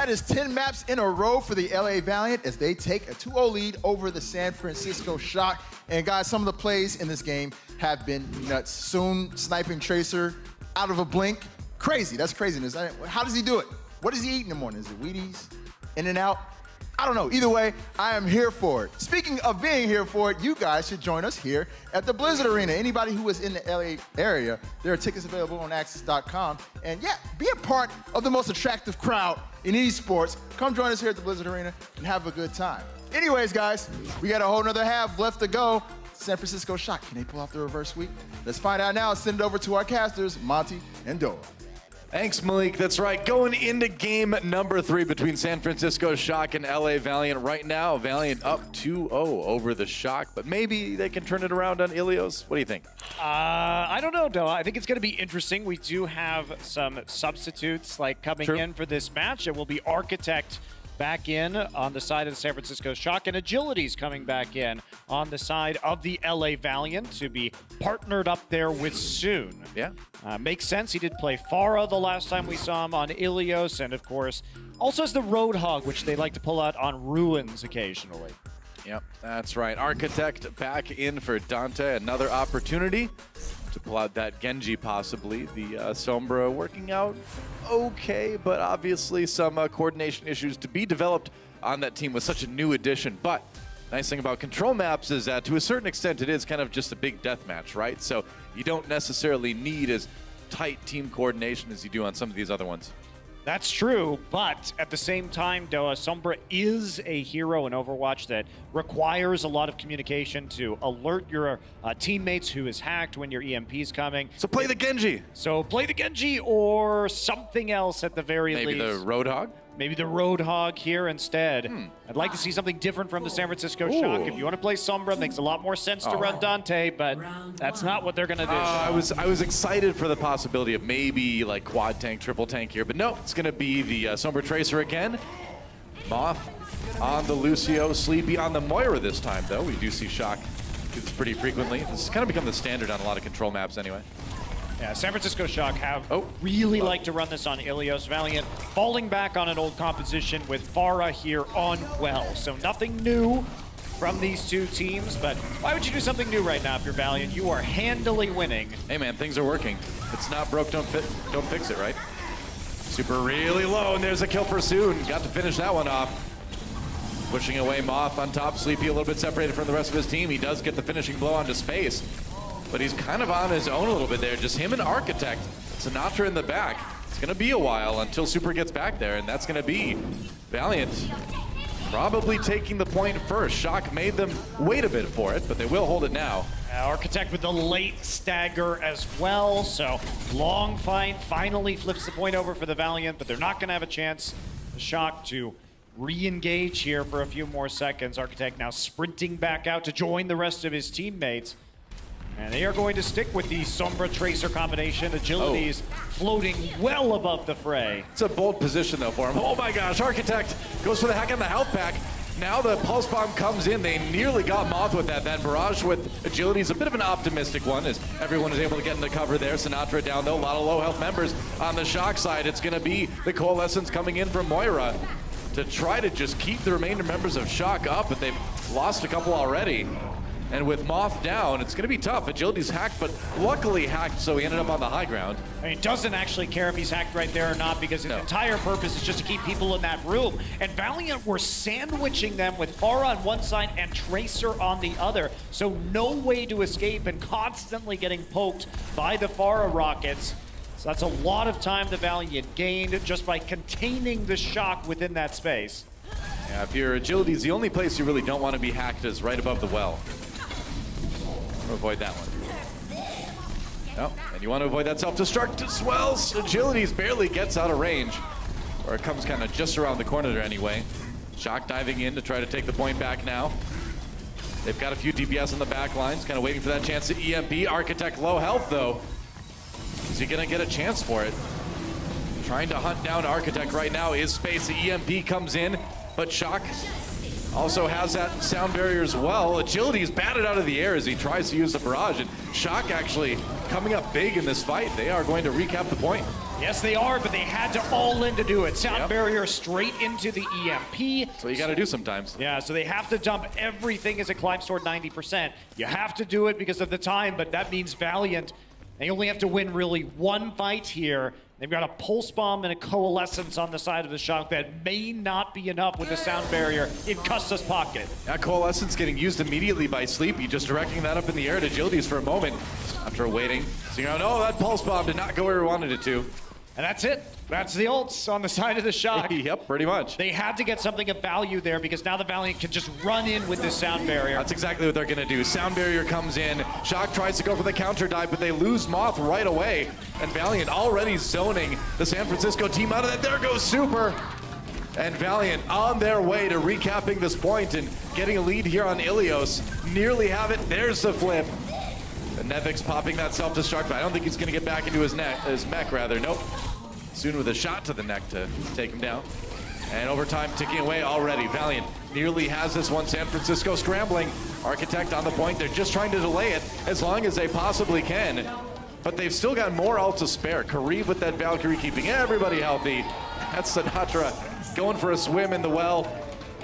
That is 10 maps in a row for the LA Valiant as they take a 2-0 lead over the San Francisco Shock. And guys, some of the plays in this game have been nuts. Soon sniping Tracer out of a blink. Crazy, that's craziness. How does he do it? What does he eat in the morning? Is it Wheaties? In and out? I don't know. Either way, I am here for it. Speaking of being here for it, you guys should join us here at the Blizzard Arena. Anybody who is in the LA area, there are tickets available on Axis.com. And yeah, be a part of the most attractive crowd in esports. Come join us here at the Blizzard Arena and have a good time. Anyways, guys, we got a whole nother half left to go. San Francisco Shock, can they pull off the reverse sweep? Let's find out now. Send it over to our casters, Monty and Doa. Thanks, Malik. That's right. Going into game number 3 between San Francisco Shock and LA Valiant. Right now, Valiant up 2-0 over the Shock, but maybe they can turn it around on Ilios. What do you think? I don't know, Doa. I think it's going to be interesting. We do have some substitutes coming in for this match. It will be Architect back in on the side of the San Francisco Shock, and Agility's coming back in on the side of the LA Valiant to be partnered up there with Soon. Yeah. Makes sense. He did play Farah the last time we saw him on Ilios, and of course, also has the Roadhog, which they like to pull out on Ruins occasionally. Yep, that's right. Architect back in for Dante. Another opportunity to pull out that Genji, possibly. The Sombra working out okay, but obviously some coordination issues to be developed on that team with such a new addition. But nice thing about control maps is that to a certain extent it is kind of just a big death match, right? So you don't necessarily need as tight team coordination as you do on some of these other ones. That's true, but at the same time, Doa, Sombra is a hero in Overwatch that requires a lot of communication to alert your teammates who is hacked when your EMP is coming. So play the Genji. So play the Genji or something else at the very least. Maybe the Roadhog? Maybe the Roadhog here instead. I'd like to see something different from the San Francisco Shock. If you want to play Sombra, it makes a lot more sense to run Dante, but that's not what they're going to do. I was excited for the possibility of maybe like quad tank, triple tank here, but no, it's going to be the Sombra Tracer again. Moth on the Lucio, Sleepy on the Moira this time, though. We do see Shock do this pretty frequently. This has kind of become the standard on a lot of control maps anyway. Yeah, San Francisco Shock really like to run this on Ilios. Valiant falling back on an old composition with Farah here on Well. So nothing new from these two teams, but why would you do something new right now if you're Valiant? You are handily winning. Hey man, things are working. It's not broke, don't fix it, right? Super really low, and there's a kill for Soon. Got to finish that one off. Pushing away Moth on top, Sleepy a little bit separated from the rest of his team. He does get the finishing blow onto Space. But he's kind of on his own a little bit there. Just him and Architect. Sinatra in the back. It's going to be a while until Super gets back there, and that's going to be Valiant probably taking the point first. Shock made them wait a bit for it, but they will hold it now. Architect with the late stagger as well, so long fight finally flips the point over for the Valiant, but they're not going to have a chance, the Shock, to re-engage here for a few more seconds. Architect now sprinting back out to join the rest of his teammates. And they are going to stick with the Sombra Tracer combination. Agility's floating well above the fray. It's a bold position, though, for him. Oh, my gosh. Architect goes for the hack on the health pack. Now the Pulse Bomb comes in. They nearly got Moth with that. That Barrage with Agility is a bit of an optimistic one as everyone is able to get into cover there. Sinatra down, though. A lot of low health members on the Shock side. It's going to be the Coalescence coming in from Moira to try to just keep the remainder members of Shock up, but they've lost a couple already. And with Moth down, it's going to be tough. Agility's hacked, but luckily hacked, so he ended up on the high ground. I mean, he doesn't actually care if he's hacked right there or not because his entire purpose is just to keep people in that room. And Valiant were sandwiching them with Farah on one side and Tracer on the other. So no way to escape and constantly getting poked by the Farah rockets. So that's a lot of time the Valiant gained just by containing the Shock within that space. Yeah, if your Agility's the only place you really don't want to be hacked is right above the well. Avoid that one. Oh, and you want to avoid that self-destruct as well. Agility's barely gets out of range. Or it comes kind of just around the corner there anyway. Shock diving in to try to take the point back now. They've got a few DPS on the back lines, kind of waiting for that chance to EMP. Architect low health though. Is he gonna get a chance for it? Trying to hunt down Architect right now is Space. The EMP comes in, but Shock also has that sound barrier as well. Agility is batted out of the air as he tries to use the barrage, and Shock actually coming up big in this fight. They are going to recap the point. Yes, they are, but they had to all in to do it. Sound barrier straight into the EMP. So you got to do sometimes. Yeah, so they have to dump everything as it climbs toward 90%. You have to do it because of the time, but that means Valiant, they only have to win really one fight here. They've got a pulse bomb and a coalescence on the side of the Shock that may not be enough with the sound barrier in Custa's pocket. That coalescence getting used immediately by Sleepy, just directing that up in the air to Agilities for a moment after waiting. So, oh, that pulse bomb did not go where we wanted it to. And that's it. That's the ults on the side of the Shock. Yep, pretty much. They had to get something of value there because now the Valiant can just run in with this sound barrier. That's exactly what they're going to do. Sound barrier comes in. Shock tries to go for the counter dive, but they lose Moth right away. And Valiant already zoning the San Francisco team out of that. There goes Super. And Valiant on their way to recapping this point and getting a lead here on Ilios. Nearly have it. There's the flip. And Nevix popping that self-destruct, but I don't think he's going to get back into his mech, rather. Nope. Soon with a shot to the neck to take him down. And overtime ticking away already. Valiant nearly has this one. San Francisco scrambling. Architect on the point. They're just trying to delay it as long as they possibly can. But they've still got more ult to spare. Kareev with that Valkyrie keeping everybody healthy. That's Sinatra going for a swim in the well.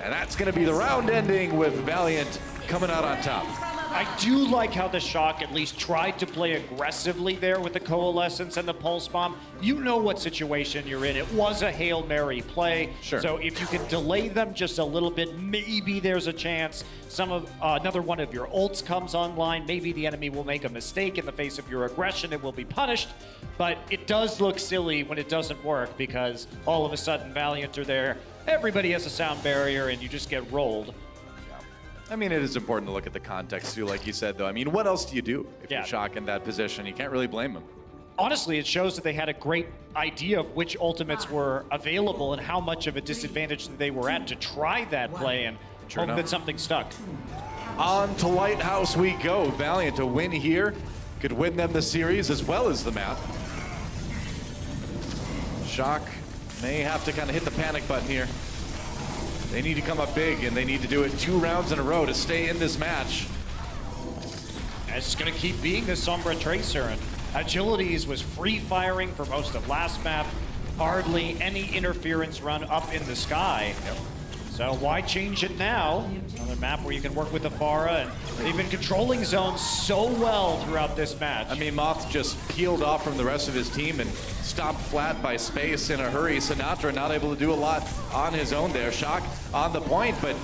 And that's going to be the round ending with Valiant coming out on top. I do like how the Shock at least tried to play aggressively there with the Coalescence and the Pulse Bomb. You know what situation you're in. It was a Hail Mary play. Sure. So if you can delay them just a little bit, maybe there's a chance another one of your ults comes online. Maybe the enemy will make a mistake in the face of your aggression. It will be punished. But it does look silly when it doesn't work because all of a sudden Valiant are there. Everybody has a sound barrier and you just get rolled. I mean, it is important to look at the context too, like you said, though. I mean, what else do you do if you're Shock in that position? You can't really blame them. Honestly, it shows that they had a great idea of which ultimates were available and how much of a disadvantage they were at to try that play and hope that something stuck. On to Lighthouse we go. Valiant to win here. Could win them the series as well as the map. Shock may have to kind of hit the panic button here. They need to come up big, and they need to do it 2 rounds in a row to stay in this match. It's going to keep being the Sombra Tracer, and Agilities was free firing for most of last map. Hardly any interference run up in the sky. So why change it now? Another map where you can work with the Pharah, and they've been controlling zones so well throughout this match. I mean, Moth just peeled off from the rest of his team and stopped flat by space in a hurry. Sinatra not able to do a lot on his own there. Shock on the point, but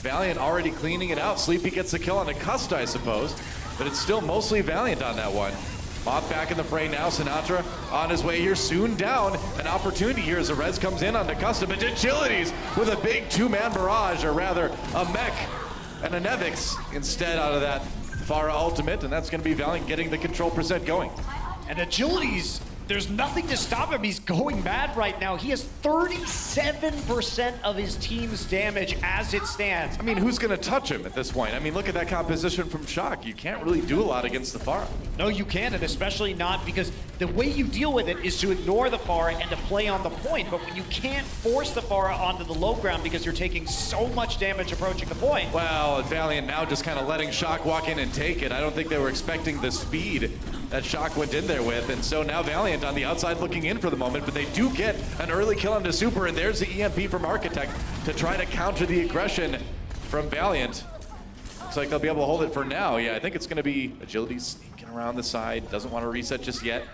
Valiant already cleaning it out. Sleepy gets the kill on Custa, I suppose, but it's still mostly Valiant on that one. Moth back in the fray now. Sinatra on his way here, soon down. An opportunity here as the res comes in on Custa, but Agilities with a big 2-man barrage, or rather a mech and a Nevix instead out of that Pharah ultimate, and that's going to be Valiant getting the control percent going. And Agilities, there's nothing to stop him. He's going mad right now. He has 37% of his team's damage as it stands. I mean, who's going to touch him at this point? I mean, look at that composition from Shock. You can't really do a lot against the Pharah. No, you can't, and especially not because the way you deal with it is to ignore the Pharah and to play on the point. But when you can't force the Pharah onto the low ground because you're taking so much damage approaching the point. Well, Valiant now just kind of letting Shock walk in and take it. I don't think they were expecting the speed that Shock went in there with, and so now Valiant on the outside looking in for the moment, but they do get an early kill onto Super, and there's the EMP from Architect to try to counter the aggression from Valiant. Looks like they'll be able to hold it for now. Yeah, I think it's going to be Agility sneaking around the side. Doesn't want to reset just yet.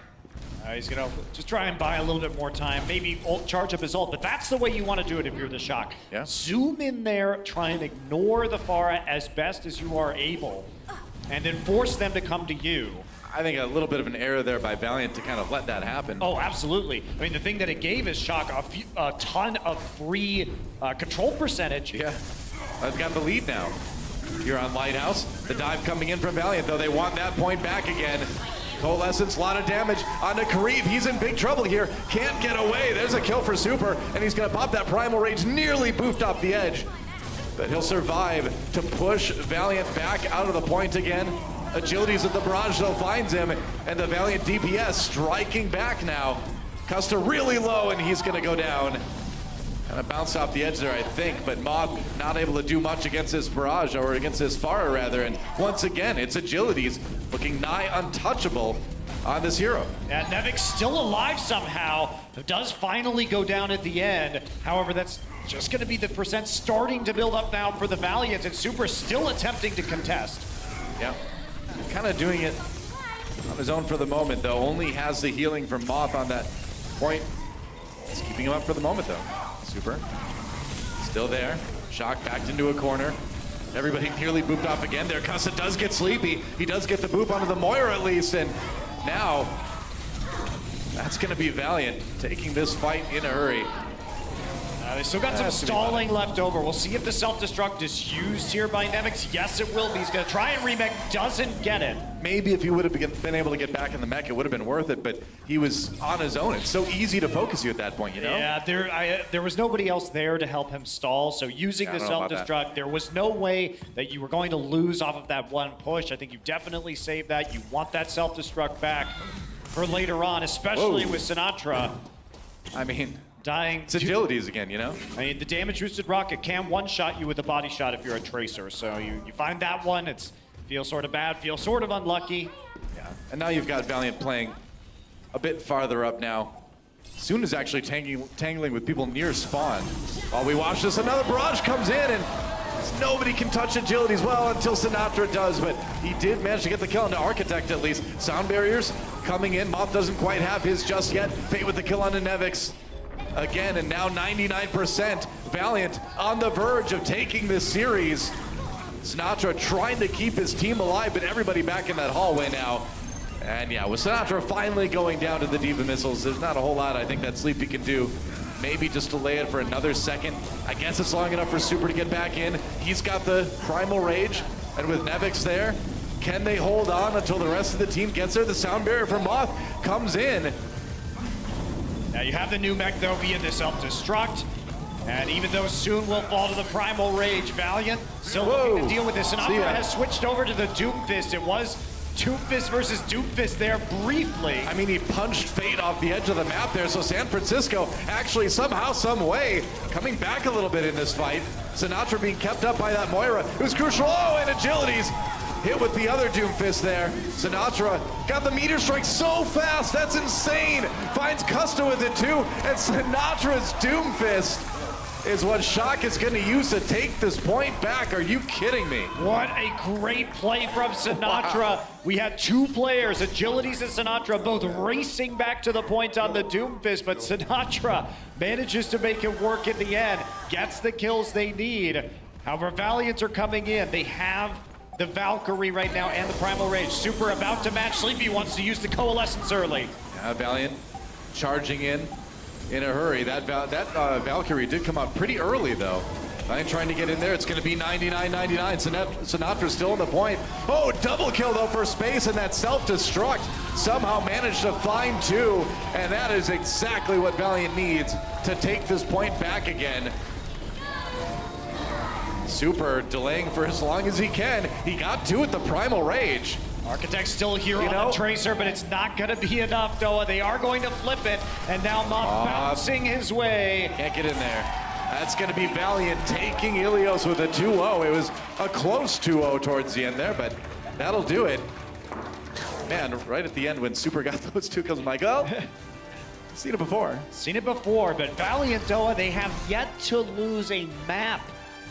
He's going to just try and buy a little bit more time, maybe charge up his ult, but that's the way you want to do it if you're the Shock. Yeah. Zoom in there, try and ignore the Pharah as best as you are able, and then force them to come to you. I think a little bit of an error there by Valiant to kind of let that happen. Oh, absolutely. I mean, the thing that it gave is Shock a ton of free control percentage. Yeah, I've got the lead now. Here on Lighthouse, the dive coming in from Valiant, though they want that point back again. Coalescence, a lot of damage onto Kareev. He's in big trouble here. Can't get away. There's a kill for Super, and he's going to pop that Primal Rage, nearly boofed off the edge. But he'll survive to push Valiant back out of the point again. Agilities at the barrage, though, finds him, and the Valiant DPS striking back now. Custa really low, and he's going to go down. Kind of bounced off the edge there, I think, but Moth not able to do much against this barrage, or against this Pharah, rather. And once again, it's Agilities looking nigh untouchable on this hero. And Nevix still alive somehow. Does finally go down at the end. However, that's just going to be the percent starting to build up now for the Valiant, and Super still attempting to contest. Yeah, kind of doing it on his own for the moment, though. Only has the healing from Moth on that point. It's keeping him up for the moment, though. Super still there. Shock backed into a corner. Everybody nearly booped off again there. Cussa does get sleepy. He does get the boop onto the Moira at least, and now that's going to be Valiant taking this fight in a hurry. They still got some stalling left over. We'll see if the self-destruct is used here by Nevix. Yes, it will be. He's going to try and remake. Doesn't get it. Maybe if he would have been able to get back in the mech, it would have been worth it, but he was on his own. It's so easy to focus you at that point, you know? Yeah, there was nobody else there to help him stall, so using the self-destruct, there was no way that you were going to lose off of that one push. I think you definitely saved that. You want that self-destruct back for later on, especially with Sinatra. I mean, dying. It's agilities again, you know? I mean, the damage-boosted rocket can one-shot you with a body shot if you're a tracer, so you find that one, it's feels sort of bad, feels sort of unlucky. Yeah, and now you've got Valiant playing a bit farther up now. Soon is actually tangling with people near spawn. While we watch this, another barrage comes in, and nobody can touch agilities well until Sinatra does, but he did manage to get the kill on the Architect at least. Sound barriers coming in. Moth doesn't quite have his just yet. Fate with the kill on the Nevix. Again, and now 99%. Valiant on the verge of taking this series. Sinatra trying to keep his team alive, but everybody back in that hallway now. And yeah, with Sinatra finally going down to the Diva missiles, there's not a whole lot I think that Sleepy can do. Maybe just delay it for another second. I guess it's long enough for Super to get back in. He's got the Primal Rage, and with Nevix there, can they hold on until the rest of the team gets there? The sound barrier from Moth comes in. Now you have the new mech though via the self-destruct. And even though soon will fall to the Primal Rage, Valiant still looking to deal with this. Sinatra has switched over to the Doomfist. It was Doomfist versus Doomfist there briefly. I mean, he punched Fate off the edge of the map there, so San Francisco actually somehow, some way, coming back a little bit in this fight. Sinatra being kept up by that Moira. It was crucial. Oh, and agilities hit with the other Doomfist there. Sinatra got the meteor strike so fast, that's insane. Finds Custa with it too, and Sinatra's Doomfist is what Shock is going to use to take this point back. Are you kidding me? What a great play from Sinatra. Wow. We had two players, Agilities and Sinatra, both racing back to the point on the Doomfist, but Sinatra manages to make it work in the end, gets the kills they need. However, Valiants are coming in. They have the Valkyrie right now and the Primal Rage. Super about to match. Sleepy wants to use the Coalescence early. Yeah, Valiant charging in a hurry. That Valkyrie did come out pretty early, though. Valiant trying to get in there. It's going to be 99-99. Sinatra's still on the point. Oh, double kill, though, for Space, and that self-destruct somehow managed to find two, and that is exactly what Valiant needs to take this point back again. Super delaying for as long as he can. He got two with the Primal Rage. Architect's still here on the Tracer, but it's not going to be enough, Noah. They are going to flip it, and now Moth bouncing his way. Can't get in there. That's going to be Valiant taking Ilios with a 2-0. It was a close 2-0 towards the end there, but that'll do it. Man, right at the end when Super got those two kills, I'm like, oh, seen it before. Seen it before, but Valiant, Noah, they have yet to lose a map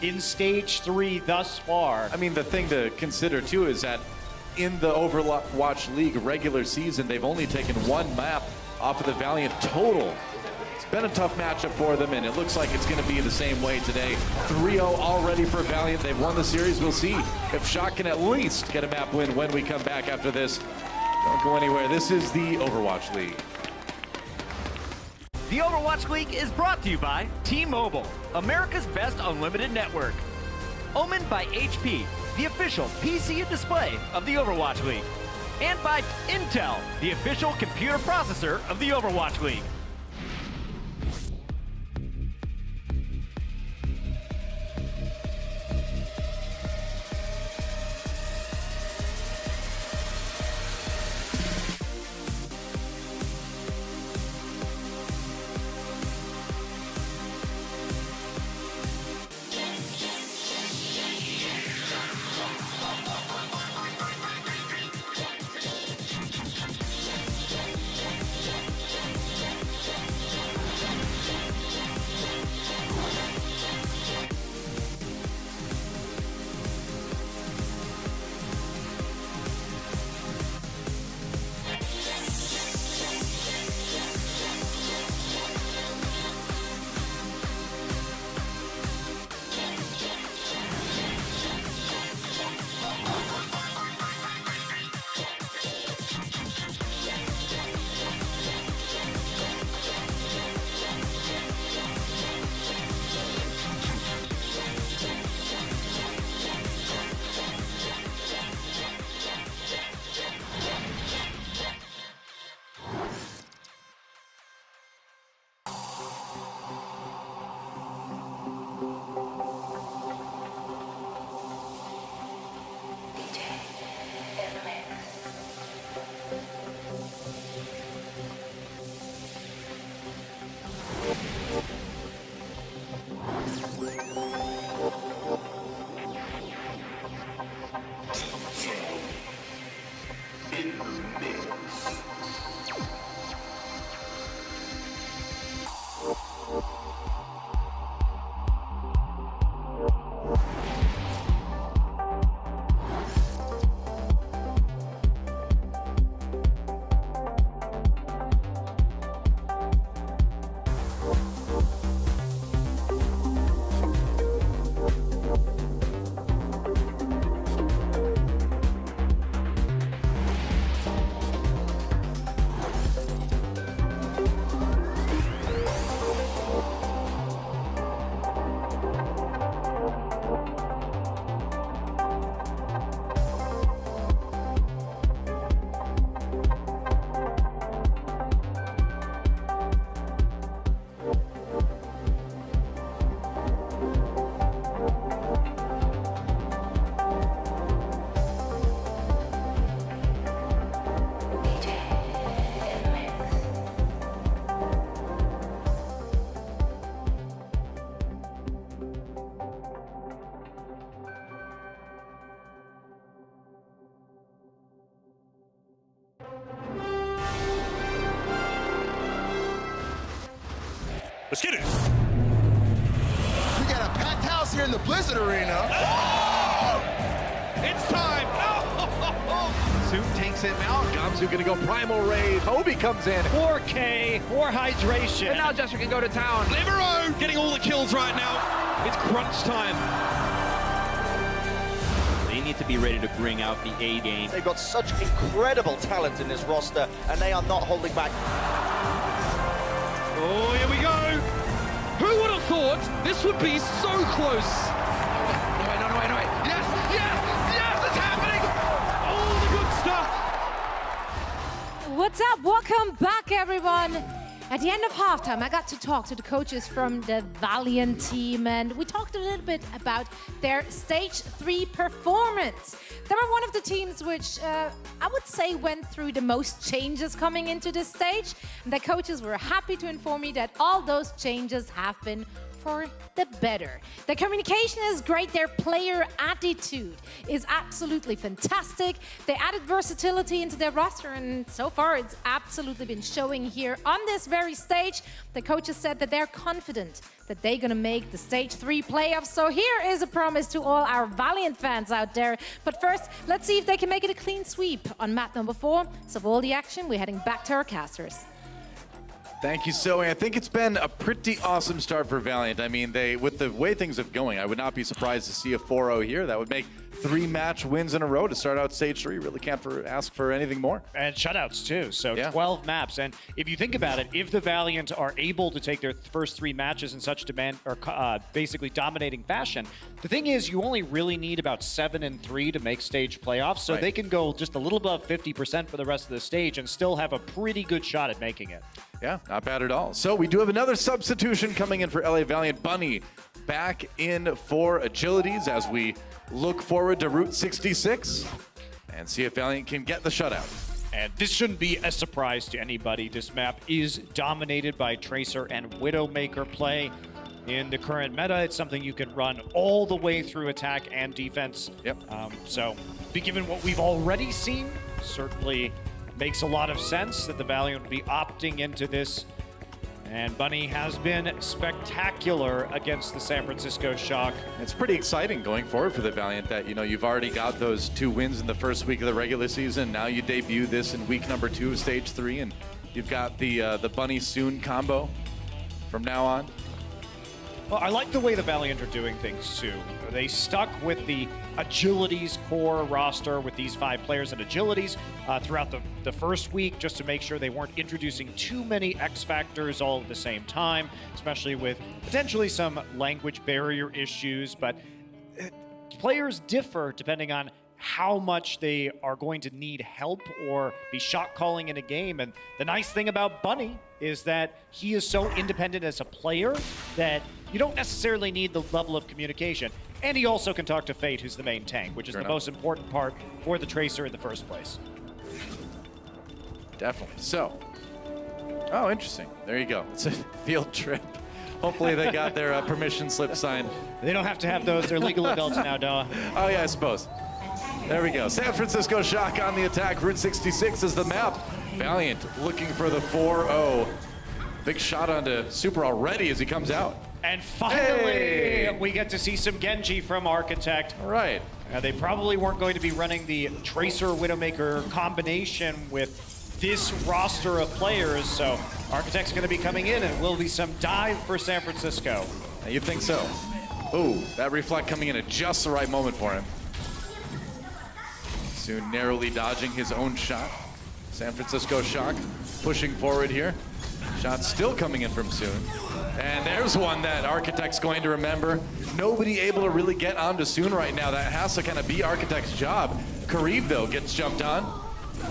in Stage 3 thus far. I mean, the thing to consider, too, is that in the Overwatch League regular season, they've only taken one map off of the Valiant total. It's been a tough matchup for them, and it looks like it's going to be the same way today. 3-0 already for Valiant. They've won the series. We'll see if Shock can at least get a map win when we come back after this. Don't go anywhere. This is the Overwatch League. The Overwatch League is brought to you by T-Mobile, America's best unlimited network. Omen by HP, the official PC and display of the Overwatch League. And by Intel, the official computer processor of the Overwatch League. in the mix. Let's get it. We got a packed house here in the Blizzard Arena. It's time. Soon takes him out. Gamzu gonna go primal raid. Hobie comes in. 4K, more hydration. And now Jester can go to town. Libero getting all the kills right now. It's crunch time. They need to be ready to bring out the A game. They've got such incredible talent in this roster, and they are not holding back. Oh, here we go. Who would have thought this would be so close? No way. Yes, it's happening. All the good stuff. What's up? Welcome back, everyone. At the end of halftime, I got to talk to the coaches from the Valiant team, and we talked a little bit about their Stage 3 performance. They were one of the teams which I would say went through the most changes coming into this stage. And the coaches were happy to inform me that all those changes have been for the better. The communication is great. Their player attitude is absolutely fantastic. They added versatility into their roster, and so far it's absolutely been showing here on this very stage. The coaches said that they're confident that they're gonna make the Stage 3 playoffs. So here is a promise to all our Valiant fans out there. But first, let's see if they can make it a clean sweep on map number 4. So for all the action, we're heading back to our casters. Thank you, Zoe. I think it's been a pretty awesome start for Valiant. I mean, with the way things are going, I would not be surprised to see a 4-0 here. That would make 3 match wins in a row to start out Stage 3. Really can't ask for anything more. And shutouts too, so Yeah. 12 maps. And if you think about it, if the Valiant are able to take their first 3 matches in such basically dominating fashion, the thing is you only really need about 7 and 3 to make stage playoffs, so Right. they can go just a little above 50% for the rest of the stage and still have a pretty good shot at making it. Yeah, not bad at all. So we do have another substitution coming in for LA Valiant. Bunny back in for agilities as we look forward to Route 66 and see if Valiant can get the shutout. And this shouldn't be a surprise to anybody. This map is dominated by Tracer and Widowmaker play. In the current meta, it's something you can run all the way through attack and defense. Yep. So, given what we've already seen, certainly makes a lot of sense that the Valiant would be opting into this. And Bunny has been spectacular against the San Francisco Shock. It's pretty exciting going forward for the Valiant that, you've already got those 2 wins in the first week of the regular season. Now you debut this in week number 2 of Stage 3, and you've got the Bunny Soon combo from now on. Well, I like the way the Valiant are doing things, too. They stuck with the Agilities core roster with these 5 players in Agilities throughout the first week, just to make sure they weren't introducing too many X Factors all at the same time, especially with potentially some language barrier issues. But players differ depending on how much they are going to need help or be shot calling in a game. And the nice thing about Bunny is that he is so independent as a player that you don't necessarily need the level of communication. And he also can talk to Fate, who's the main tank, which is the most important part for the Tracer in the first place. Definitely. So, oh, interesting. There you go. It's a field trip. Hopefully they got their permission slip signed. They don't have to have those. They're legal adults now, Doa. Oh, yeah, I suppose. There we go. San Francisco Shock on the attack. Route 66 is the map. Valiant looking for the 4-0. Big shot onto Super already as he comes out. And finally, we get to see some Genji from Architect. All right. They probably weren't going to be running the Tracer Widowmaker combination with this roster of players, so Architect's going to be coming in, and will be some dive for San Francisco. You'd think so. Ooh, that reflect coming in at just the right moment for him. Soon narrowly dodging his own shot. San Francisco Shock pushing forward here. Shot still coming in from Soon. And there's one that Architect's going to remember. Nobody able to really get onto Soon right now. That has to kind of be Architect's job. Kareev, though, gets jumped on.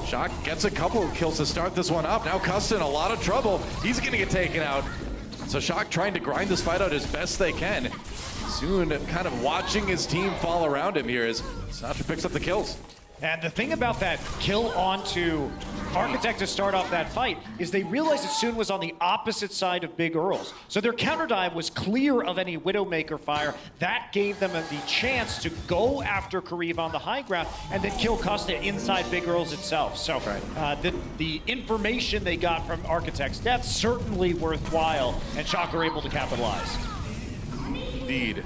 Shock gets a couple of kills to start this one up. Now Custa in a lot of trouble. He's going to get taken out. So Shock trying to grind this fight out as best they can. Soon kind of watching his team fall around him here as Sinatra picks up the kills. And the thing about that kill onto Architect to start off that fight is they realized that Soon was on the opposite side of Big Earl's. So their counter dive was clear of any Widowmaker fire. That gave them the chance to go after Kareev on the high ground and then kill Costa inside Big Earl's itself. So the information they got from Architect's death certainly worthwhile, and Shock were able to capitalize. Indeed.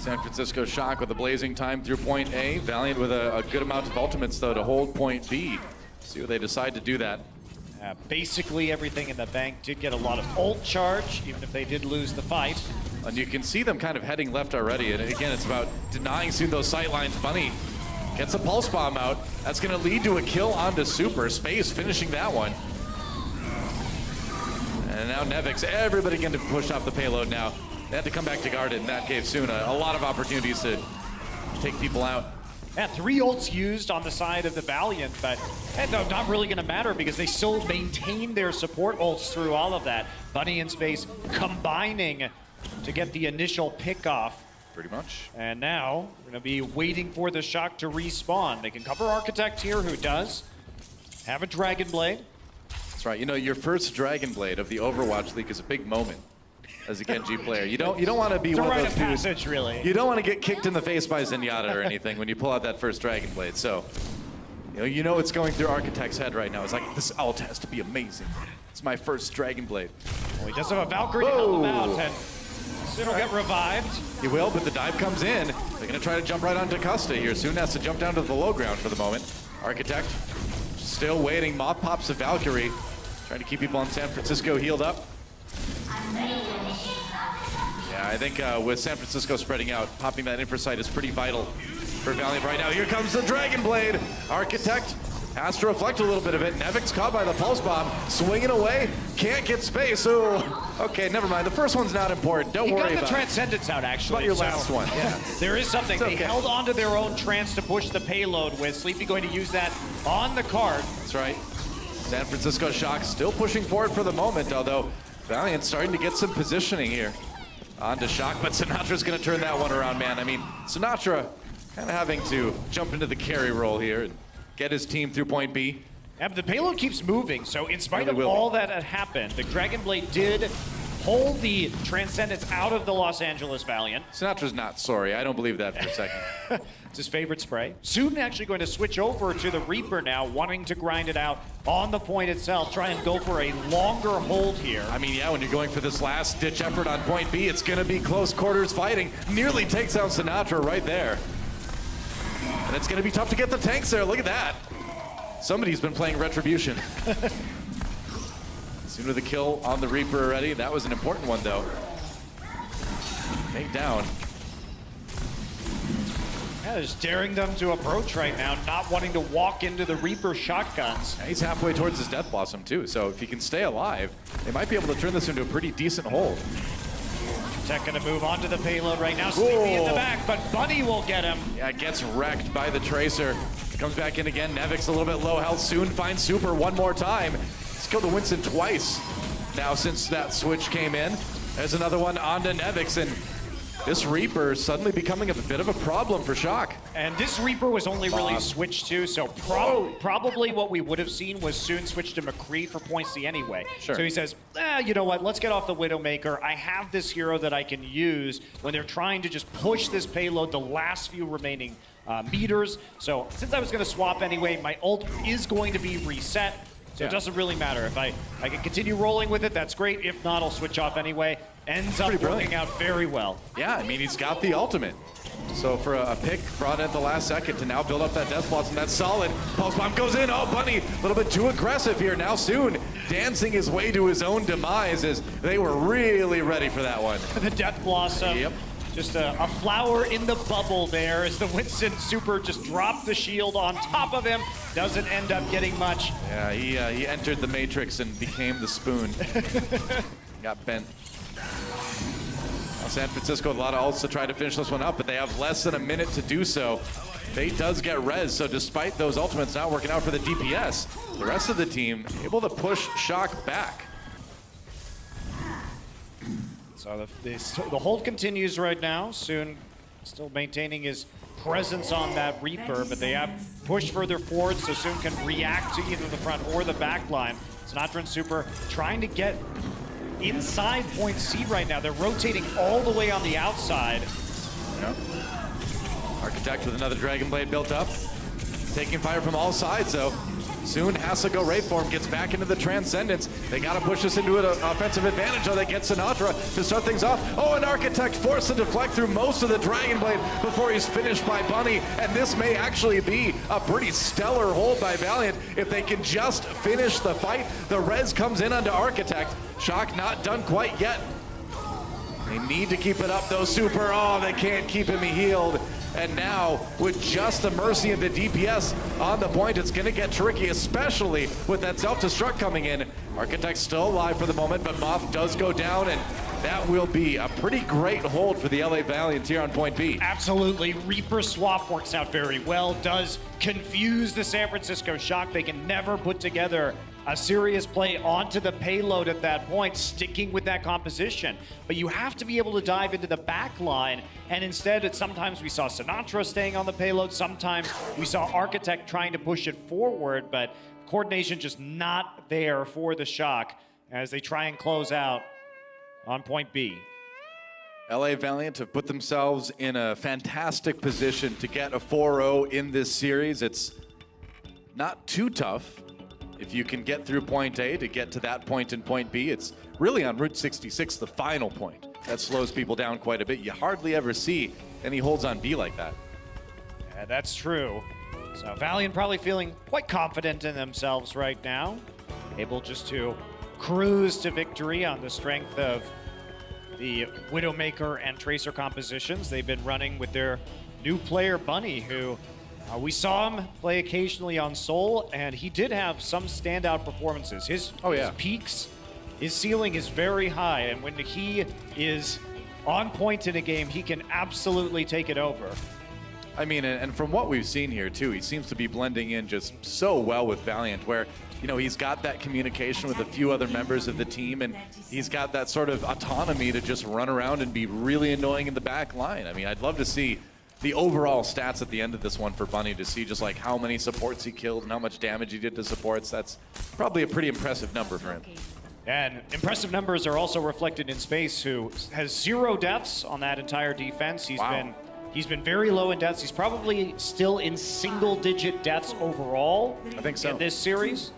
San Francisco Shock with a blazing time through point A. Valiant with a good amount of ultimates, though, to hold point B. See what they decide to do that. Basically everything in the bank did get a lot of ult charge, even if they did lose the fight. And you can see them kind of heading left already. And again, it's about denying soon those sight lines. Bunny gets a pulse bomb out. That's going to lead to a kill onto Super. Space finishing that one. And now Nevix, everybody getting to push off the payload now. They had to come back to guard it, and that gave Soon a lot of opportunities to take people out. Yeah, 3 ults used on the side of the Valiant, but not really going to matter because they still maintain their support ults through all of that. Bunny and Space combining to get the initial pick off. Pretty much. And now we're going to be waiting for the Shock to respawn. They can cover Architect here, who does have a Dragon Blade. That's right. You know, your first Dragon Blade of the Overwatch League is a big moment as a Genji player. You don't want to be it's one a of rite those of passage, really. You don't want to get kicked in the face by Zenyatta or anything when you pull out that first Dragon Blade. So, you know what's going through Architect's head right now. It's like, this ult has to be amazing. It's my first Dragon Blade. Well, he does have a Valkyrie to help him out, and Soon will get revived. He will, but the dive comes in. They're going to try to jump right onto Custa here. Soon has to jump down to the low ground for the moment. Architect still waiting. Moth pops a Valkyrie. Trying to keep people on San Francisco healed up. Yeah, I think with San Francisco spreading out, popping that infra site is pretty vital for Valiant right now. Here comes the Dragon Blade. Architect has to reflect a little bit of it. Nevix caught by the pulse bomb, swinging away, can't get space. Oh, okay, never mind. The first one's not important. Don't worry about it. He got the Transcendence out, actually. About your last one. Yeah, there is something. Okay. They held onto their own trance to push the payload with. Sleepy going to use that on the card. That's right. San Francisco Shock still pushing forward for the moment, although Valiant starting to get some positioning here. On to Shock, but Sinatra's going to turn that one around, man. I mean, Sinatra kind of having to jump into the carry role here and get his team through point B. Yeah, but the payload keeps moving, so in spite Really of will. all that had happened, the Dragon Blade did hold the Transcendence out of the Los Angeles Valiant. Sinatra's not sorry. I don't believe that for a second. It's his favorite spray. Soon actually going to switch over to the Reaper now, wanting to grind it out on the point itself, try and go for a longer hold here. I mean, yeah, when you're going for this last-ditch effort on point B, it's going to be close quarters fighting. Nearly takes out Sinatra right there. And it's going to be tough to get the tanks there. Look at that. Somebody's been playing Retribution. Soon with a kill on the Reaper already. That was an important one, though. Take down. Yeah, just daring them to approach right now, not wanting to walk into the Reaper shotguns. He's halfway towards his Death Blossom, too. So if he can stay alive, they might be able to turn this into a pretty decent hold. Tech gonna move onto the payload right now. Sleepy in the back, but Bunny will get him. Yeah, gets wrecked by the Tracer. Comes back in again. Nevix a little bit low health. Soon finds Super one more time. He's killed the Winston twice now since that switch came in. There's another one onto Nevix, and this Reaper is suddenly becoming a bit of a problem for Shock. And this Reaper was only really switched to, so probably what we would have seen was Soon switch to McCree for points C anyway. Sure. So he says, you know what, let's get off the Widowmaker. I have this hero that I can use when they're trying to just push this payload the last few remaining meters. So since I was going to swap anyway, my ult is going to be reset. So it doesn't really matter. If I can continue rolling with it, that's great. If not, I'll switch off anyway. Ends up working out very well. Yeah, I mean, he's got the ultimate. So for a pick brought in at the last second to now build up that Death Blossom, that's solid. Pulse Bomb goes in. Oh, Bunny, a little bit too aggressive here. Now Soon dancing his way to his own demise as they were really ready for that one. The Death Blossom. Yep. Just a flower in the bubble there as the Winston Super just dropped the shield on top of him. Doesn't end up getting much. Yeah, he entered the Matrix and became the spoon. Got bent. Now San Francisco, a lot of ults to try to finish this one up, but they have less than a minute to do so. Fate does get res, so despite those ultimates not working out for the DPS, the rest of the team able to push Shock back. So the hold continues right now. Soon still maintaining his presence on that Reaper, but they have pushed further forward, so Soon can react to either the front or the back line. Sinatra and Super trying to get inside point C right now. They're rotating all the way on the outside. Yep. Architect with another Dragon Blade built up. Taking fire from all sides, though. Soon has to go Wraith form, gets back into the Transcendence. They got to push this into an offensive advantage, though. They get Sinatra to start things off. Oh, and Architect forced to deflect through most of the Dragon Blade before he's finished by Bunny. And this may actually be a pretty stellar hold by Valiant if they can just finish the fight. The res comes in onto Architect. Shock not done quite yet. They need to keep it up, though. Super, oh, they can't keep him healed. And now, with just the Mercy of the DPS on the point, it's going to get tricky, especially with that self-destruct coming in. Architect's still alive for the moment, but Moth does go down, and that will be a pretty great hold for the LA Valiant here on point B. Absolutely. Reaper swap works out very well, does confuse the San Francisco Shock. They can never put together a serious play onto the payload at that point, sticking with that composition. But you have to be able to dive into the back line, and instead, sometimes we saw Sinatra staying on the payload, sometimes we saw Architect trying to push it forward, but coordination just not there for the Shock as they try and close out on point B. LA Valiant have put themselves in a fantastic position to get a 4-0 in this series. It's not too tough. If you can get through point A to get to that point in point B, it's really on Route 66, the final point. That slows people down quite a bit. You hardly ever see any holds on B like that. Yeah, that's true. So Valiant probably feeling quite confident in themselves right now. Able just to cruise to victory on the strength of the Widowmaker and Tracer compositions they've been running with their new player, Bunny, who we saw him play occasionally on Soul, and he did have some standout performances. His peaks, his ceiling is very high, and when he is on point in a game, he can absolutely take it over. I mean, and from what we've seen here, too, he seems to be blending in just so well with Valiant, where, you know, he's got that communication with a few other members of the team, and he's got that sort of autonomy to just run around and be really annoying in the back line. I mean, I'd love to see the overall stats at the end of this one for Bunny, to see just like how many supports he killed and how much damage he did to supports. That's probably a pretty impressive number for him. And impressive numbers are also reflected in Space, who has 0 deaths on that entire defense. He's been very low in deaths. He's probably still in single-digit deaths overall. I think so. In this series.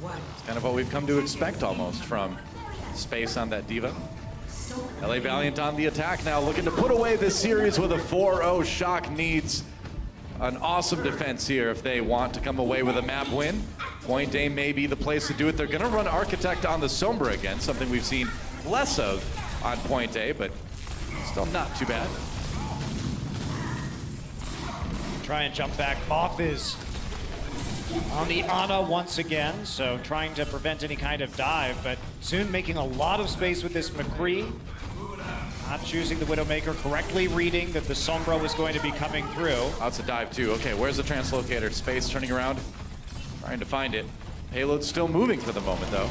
It's kind of what we've come to expect almost from Space on that Diva. LA Valiant on the attack now, looking to put away this series with a 4-0. Shock needs an awesome defense here if they want to come away with a map win. Point A may be the place to do it. They're going to run Architect on the Sombra again, something we've seen less of on Point A, but still not too bad. Try and jump back. Moth is on the Ana once again, so trying to prevent any kind of dive, but Soon making a lot of space with this McCree. Not choosing the Widowmaker, correctly reading that the Sombra was going to be coming through. That's a dive too. Okay, where's the translocator? Space turning around, trying to find it. Payload's still moving for the moment though.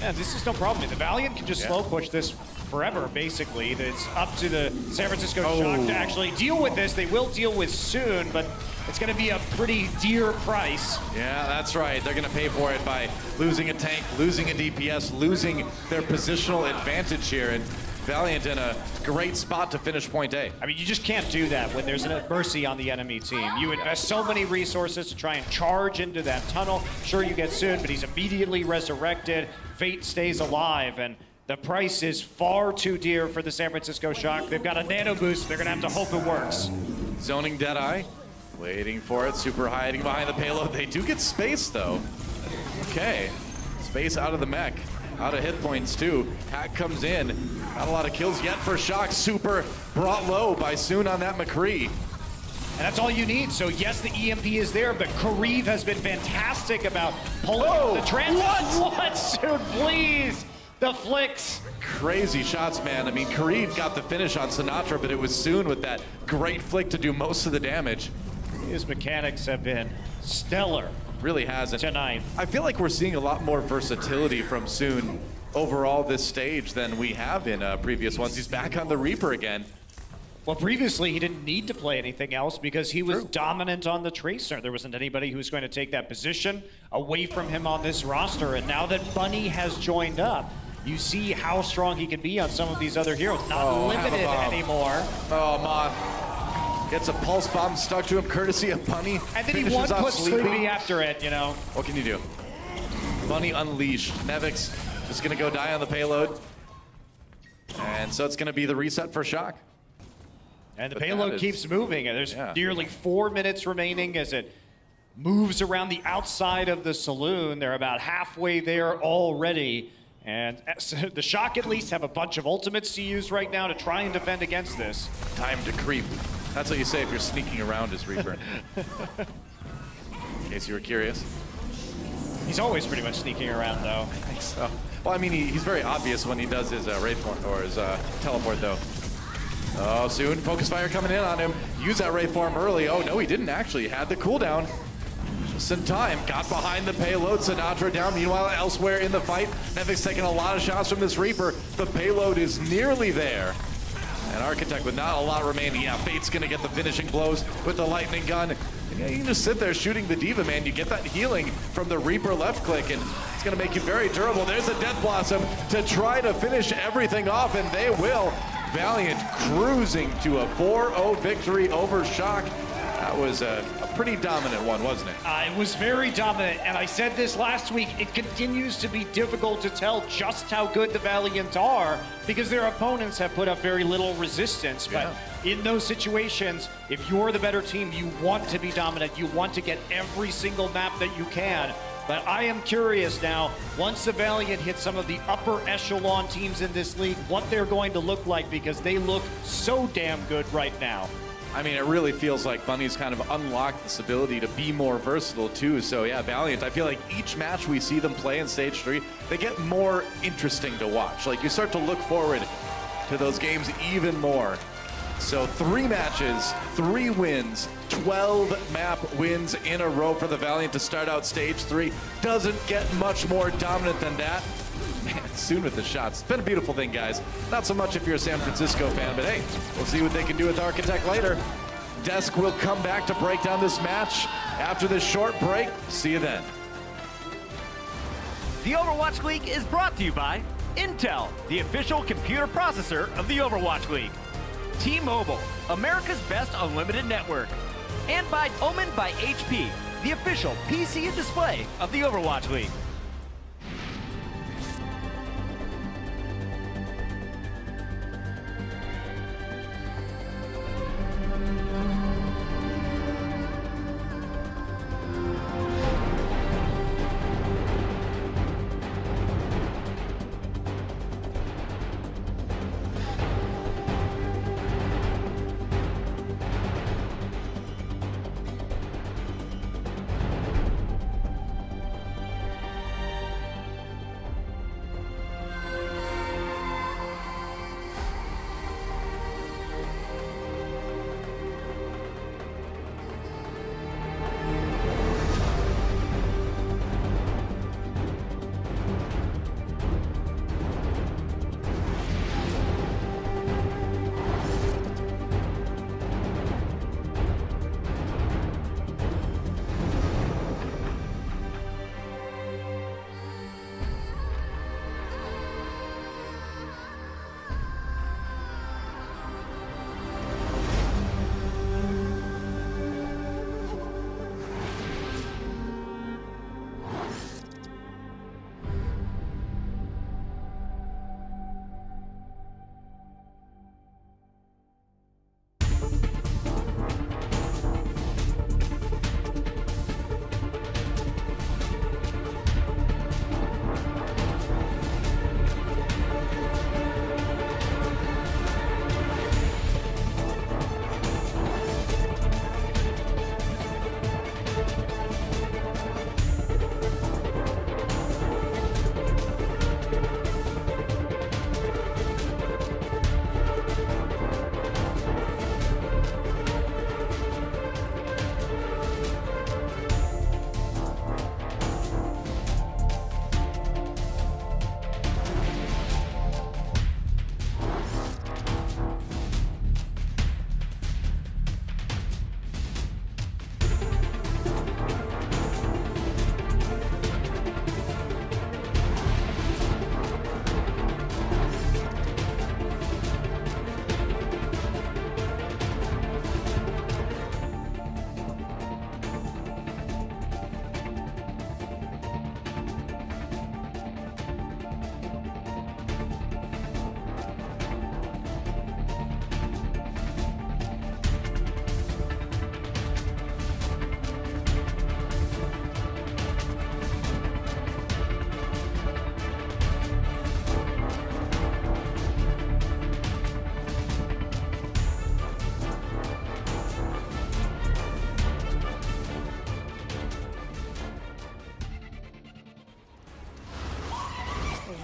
Yeah, this is no problem. The Valiant can just slow push this forever, basically. It's up to the San Francisco Shock to actually deal with this. They will deal with Soon, but it's going to be a pretty dear price. Yeah, that's right. They're going to pay for it by losing a tank, losing a DPS, losing their positional advantage here. And Valiant in a great spot to finish point A. I mean, you just can't do that when there's a mercy on the enemy team. You invest so many resources to try and charge into that tunnel. Sure, you get Soon, but he's immediately resurrected. Fate stays alive, and the price is far too dear for the San Francisco Shock. They've got a nano boost. They're going to have to hope it works. Zoning Deadeye, waiting for it. Super hiding behind the payload. They do get space, though. Okay, space out of the mech. Out of hit points, too. Hack comes in. Not a lot of kills yet for Shock. Super brought low by Soon on that McCree. And that's all you need. So, yes, the EMP is there, but Kareev has been fantastic about pulling the transit. What? Soon, please. The flicks. Crazy shots, man. I mean, Kareev got the finish on Sinatra, but it was Soon with that great flick to do most of the damage. His mechanics have been stellar. Really hasn't. Tonight. I feel like we're seeing a lot more versatility from Soon overall this stage than we have in previous ones. He's back on the Reaper again. Well, previously he didn't need to play anything else because he was dominant on the Tracer. There wasn't anybody who was going to take that position away from him on this roster. And now that Bunny has joined up, you see how strong he can be on some of these other heroes. Not limited anymore. Oh, Moth. Gets a pulse bomb stuck to him, courtesy of Bunny. And then he one-put Sleepy after it, you know. What can you do? Bunny unleashed. Nevix just gonna go die on the payload. And so it's gonna be the reset for Shock. And the payload keeps moving. And there's nearly 4 minutes remaining as it moves around the outside of the saloon. They're about halfway there already. And the Shock at least have a bunch of ultimates to use right now to try and defend against this. Time to creep. That's what you say if you're sneaking around as Reaper. In case you were curious. He's always pretty much sneaking around, though. I think so. Well, I mean, he's very obvious when he does his Wraith form, or his teleport, though. Oh, Soon. Focus fire coming in on him. Use that Wraith form early. Oh, no, he didn't actually. He had the cooldown. Just in time. Got behind the payload. Sinatra down. Meanwhile, elsewhere in the fight, Nevix taking a lot of shots from this Reaper. The payload is nearly there. And Architect with not a lot remaining. Yeah, Fate's gonna get the finishing blows with the lightning gun. And yeah, you can just sit there shooting the Diva, man. You get that healing from the Reaper left click, and it's gonna make you very durable. There's a Death Blossom to try to finish everything off, and they will. Valiant cruising to a 4-0 victory over Shock. That was a pretty dominant one, wasn't it? It was very dominant, and I said this last week, it continues to be difficult to tell just how good the Valiant are because their opponents have put up very little resistance. But in those situations, if you're the better team, you want to be dominant. You want to get every single map that you can. But I am curious now, once the Valiant hit some of the upper echelon teams in this league, what they're going to look like because they look so damn good right now. I mean, it really feels like Bunny's kind of unlocked this ability to be more versatile, too. So, yeah, Valiant, I feel like each match we see them play in Stage 3, they get more interesting to watch. Like, you start to look forward to those games even more. So, 3 matches, 3 wins, 12 map wins in a row for the Valiant to start out Stage 3. Doesn't get much more dominant than that. Man, Soon with the shots. It's been a beautiful thing, guys. Not so much if you're a San Francisco fan, but hey, we'll see what they can do with Architect later. Desk will come back to break down this match after this short break. See you then. The Overwatch League is brought to you by Intel, the official computer processor of the Overwatch League. T-Mobile, America's best unlimited network. And by Omen by HP, the official PC and display of the Overwatch League.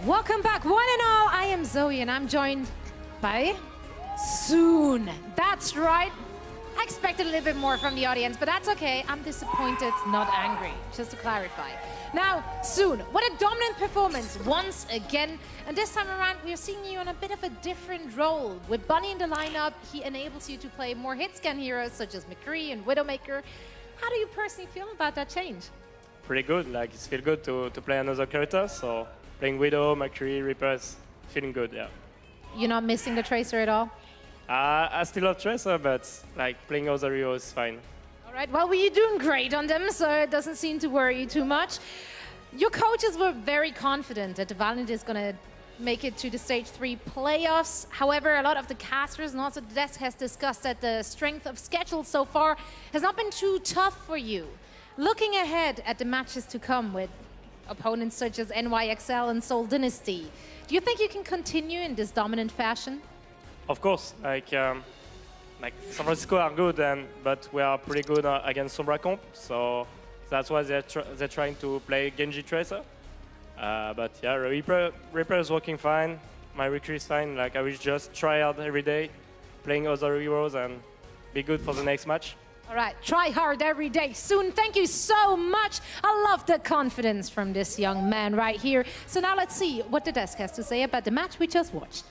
Welcome back, one and all. I am Zoe, and I'm joined by Soon. That's right. I expected a little bit more from the audience, but that's okay. I'm disappointed, not angry, just to clarify. Now, Soon, what a dominant performance once again. And this time around, we're seeing you in a bit of a different role. With Bunny in the lineup, he enables you to play more hit-scan heroes such as McCree and Widowmaker. How do you personally feel about that change? Pretty good. Like, it's feel good to play another character. So playing Widow, McCree, Reapers, feeling good, yeah. You're not missing the Tracer at all? I still love Tracer, but like playing other heroes is fine. All right, well, you're doing great on them, so it doesn't seem to worry you too much. Your coaches were very confident that the Valiant is going to make it to the Stage 3 playoffs. However, a lot of the casters and also the desk has discussed that the strength of schedule so far has not been too tough for you. Looking ahead at the matches to come with opponents such as NYXL and Seoul Dynasty, do you think you can continue in this dominant fashion? Of course, like San Francisco are good, but we are pretty good against Sombra comp, so that's why they're trying to play Genji Tracer. But yeah, Reaper is working fine. My recruit is fine. Like I will just try hard every day, playing other heroes and be good for the next match. All right, try hard every day. Soon, thank you so much. I love the confidence from this young man right here. So now let's see what the desk has to say about the match we just watched.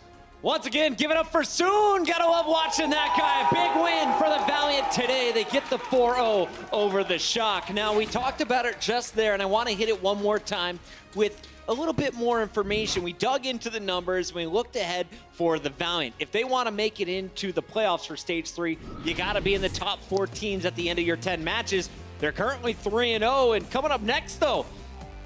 Once again, give it up for Soon. Gotta love watching that guy. Big win for the Valiant today. They get the 4-0 over the Shock. Now, we talked about it just there, and I want to hit it one more time with a little bit more information. We dug into the numbers. We looked ahead for the Valiant. If they want to make it into the playoffs for Stage 3, you got to be in the top 4 teams at the end of your 10 matches. They're currently 3-0, and coming up next, though,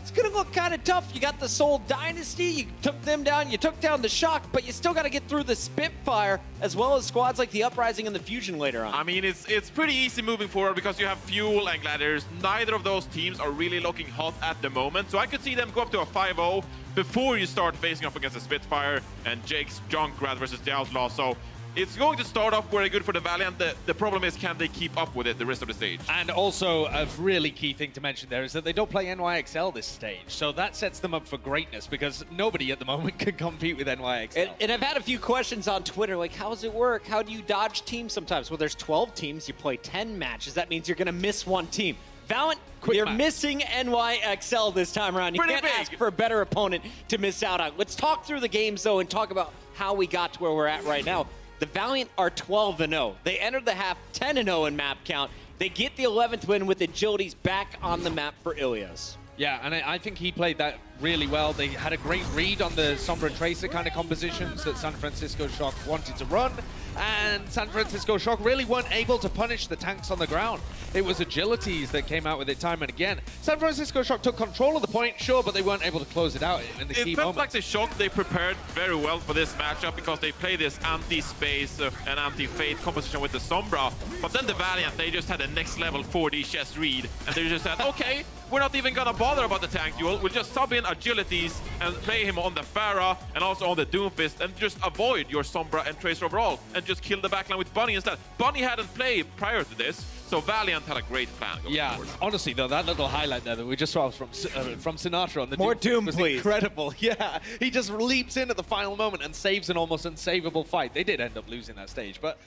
it's going to look kind of tough. You got the Seoul Dynasty, you took them down, you took down the Shock, but you still got to get through the Spitfire, as well as squads like the Uprising and the Fusion later on. I mean, it's pretty easy moving forward because you have Fuel and Gladiators. Neither of those teams are really looking hot at the moment, so I could see them go up to a 5-0 before you start facing up against the Spitfire and Jake's Junkrat versus the Outlaw. So it's going to start off very good for the Valiant. The problem is, can they keep up with it the rest of the stage? And also, a really key thing to mention there is that they don't play NYXL this stage. So that sets them up for greatness because nobody at the moment can compete with NYXL. And I've had a few questions on Twitter, like, how does it work? How do you dodge teams sometimes? Well, there's 12 teams. You play 10 matches. That means you're going to miss one team. Valiant, you're missing NYXL this time around. You can't ask for a better opponent to miss out on. Let's talk through the games, though, and talk about how we got to where we're at right now. The Valiant are 12-0. They entered the half 10-0 in map count. They get the 11th win with Agility's back on the map for Ilias. Yeah, and I think he played that really well. They had a great read on the Sombra Tracer kind of compositions that San Francisco Shock wanted to run, and San Francisco Shock really weren't able to punish the tanks on the ground. It was Agilities that came out with it time and again. San Francisco Shock took control of the point, sure, but they weren't able to close it out in the key moments. It felt like the Shock, they prepared very well for this matchup because they play this anti-space and anti-fate composition with the Sombra, but then the Valiant, they just had a next level 4D chess read, and they just said, okay, we're not even gonna bother about the tank duel. We'll just sub in Agilities and play him on the Pharah and also on the Doomfist and just avoid your Sombra and Tracer overall and just kill the backline with Bunny instead. Bunny hadn't played prior to this, so Valiant had a great plan going forward. Honestly though, that little highlight there that we just saw from Sinatra on the More Doom, was please. Incredible. Yeah, he just leaps in at the final moment and saves an almost unsavable fight. They did end up losing that stage, but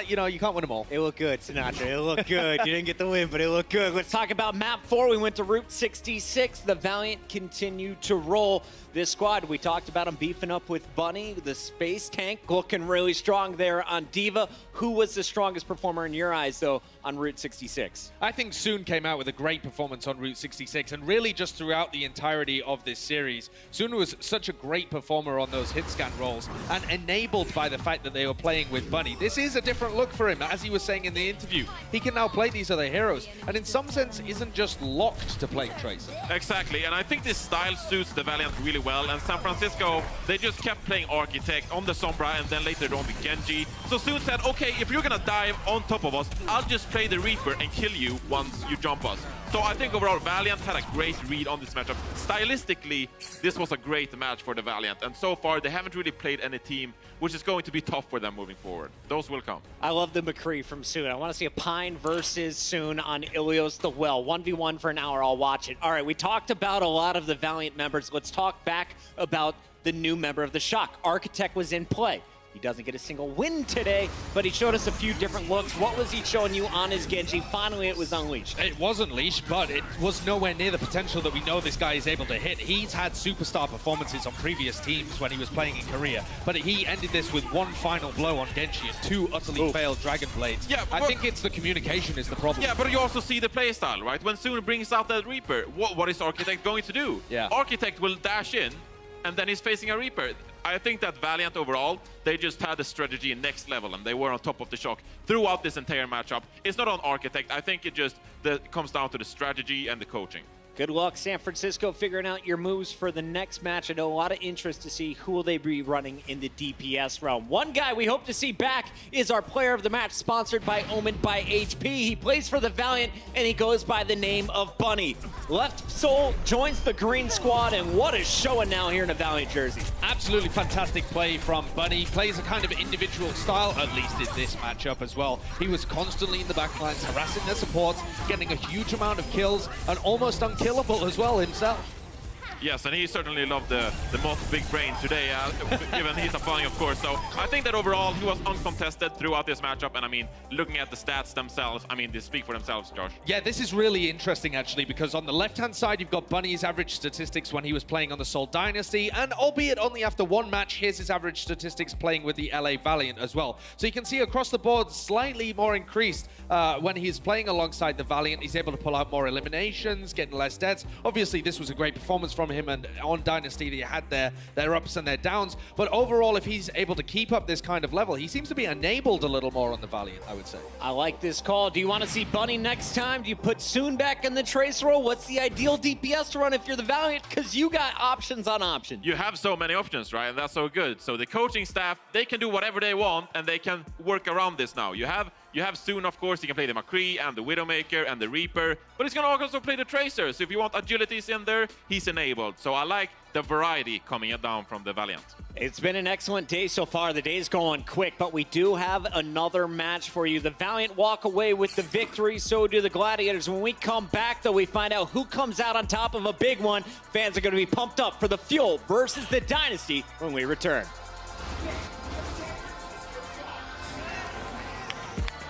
you know, you can't win them all. It looked good, Sinatra. It looked good. You didn't get the win, but it looked good. Let's talk about map 4. We went to Route 66. The Valiant continued to roll this squad. We talked about them beefing up with Bunny, the space tank, looking really strong there on Diva. Who was the strongest performer in your eyes, though, on Route 66? I think Soon came out with a great performance on Route 66, and really just throughout the entirety of this series. Soon was such a great performer on those hit scan rolls, and enabled by the fact that they were playing with Bunny. This is a different look for him, as he was saying in the interview. He can now play these other heroes, and in some sense isn't just locked to playing Tracer. Exactly, and I think this style suits the Valiant really well, and San Francisco, they just kept playing Architect on the Sombra and then later on the Genji. So Soon said, okay, if you're gonna dive on top of us, I'll just play the Reaper and kill you once you jump us. So I think overall Valiant had a great read on this matchup. Stylistically, this was a great match for the Valiant, and so far they haven't really played any team, which is going to be tough for them moving forward. Those will come. I love the McCree from Soon. I want to see a Pine versus Soon on Ilios the Well. 1v1 for an hour, I'll watch it. All right, we talked about a lot of the Valiant members. Let's talk back about the new member of the Shock. Architect was in play. He doesn't get a single win today, but he showed us a few different looks. What was he showing you on his Genji? Finally, it was unleashed. It was unleashed, but it was nowhere near the potential that we know this guy is able to hit. He's had superstar performances on previous teams when he was playing in Korea, but he ended this with one final blow on Genji and two utterly failed Dragon Blades. Yeah, I think it's the communication is the problem. Yeah, but you also see the playstyle, right? When Soon brings out that Reaper, what is Architect going to do? Yeah. Architect will dash in, and then he's facing a Reaper. I think that Valiant overall, they just had the strategy next level, and they were on top of the Shock throughout this entire matchup. It's not on Architect. I think it comes down to the strategy and the coaching. Good luck, San Francisco, figuring out your moves for the next match. I know a lot of interest to see who will they be running in the DPS realm. One guy we hope to see back is our player of the match, sponsored by Omen by HP. He plays for the Valiant, and he goes by the name of Bunny. Left Soul joins the green squad, and what is showing now here in a Valiant jersey. Absolutely fantastic play from Bunny. He plays a kind of individual style, at least in this matchup as well. He was constantly in the backlines, harassing their supports, getting a huge amount of kills, and almost unkillable as well himself. Yes, and he certainly loved the most big brain today, given he's a Bunny, of course. So I think that overall he was uncontested throughout this matchup. And I mean, looking at the stats themselves, I mean, they speak for themselves, Josh. Yeah, this is really interesting, actually, because on the left-hand side, you've got Bunny's average statistics when he was playing on the Seoul Dynasty, and albeit only after one match, here's his average statistics playing with the LA Valiant as well. So you can see across the board, slightly more increased when he's playing alongside the Valiant. He's able to pull out more eliminations, getting less deaths. Obviously, this was a great performance from him, and on Dynasty they had their ups and their downs, but overall if he's able to keep up this kind of level, he seems to be enabled a little more on the Valiant, I would say. I like this call. Do you want to see Bunny next time? Do you put Soon back in the trace role? What's the ideal DPS to run if you're the Valiant? Because you got options on options. You have so many options, right? And that's so good. So the coaching staff, they can do whatever they want, and they can work around this now. You have Soon, of course. He can play the McCree and the Widowmaker and the Reaper, but he's going to also play the Tracer. So if you want agilities in there, he's enabled. So I like the variety coming down from the Valiant. It's been an excellent day so far. The day's going quick, but we do have another match for you. The Valiant walk away with the victory, so do the Gladiators. When we come back, though, we find out who comes out on top of a big one. Fans are going to be pumped up for the Fuel versus the Dynasty when we return.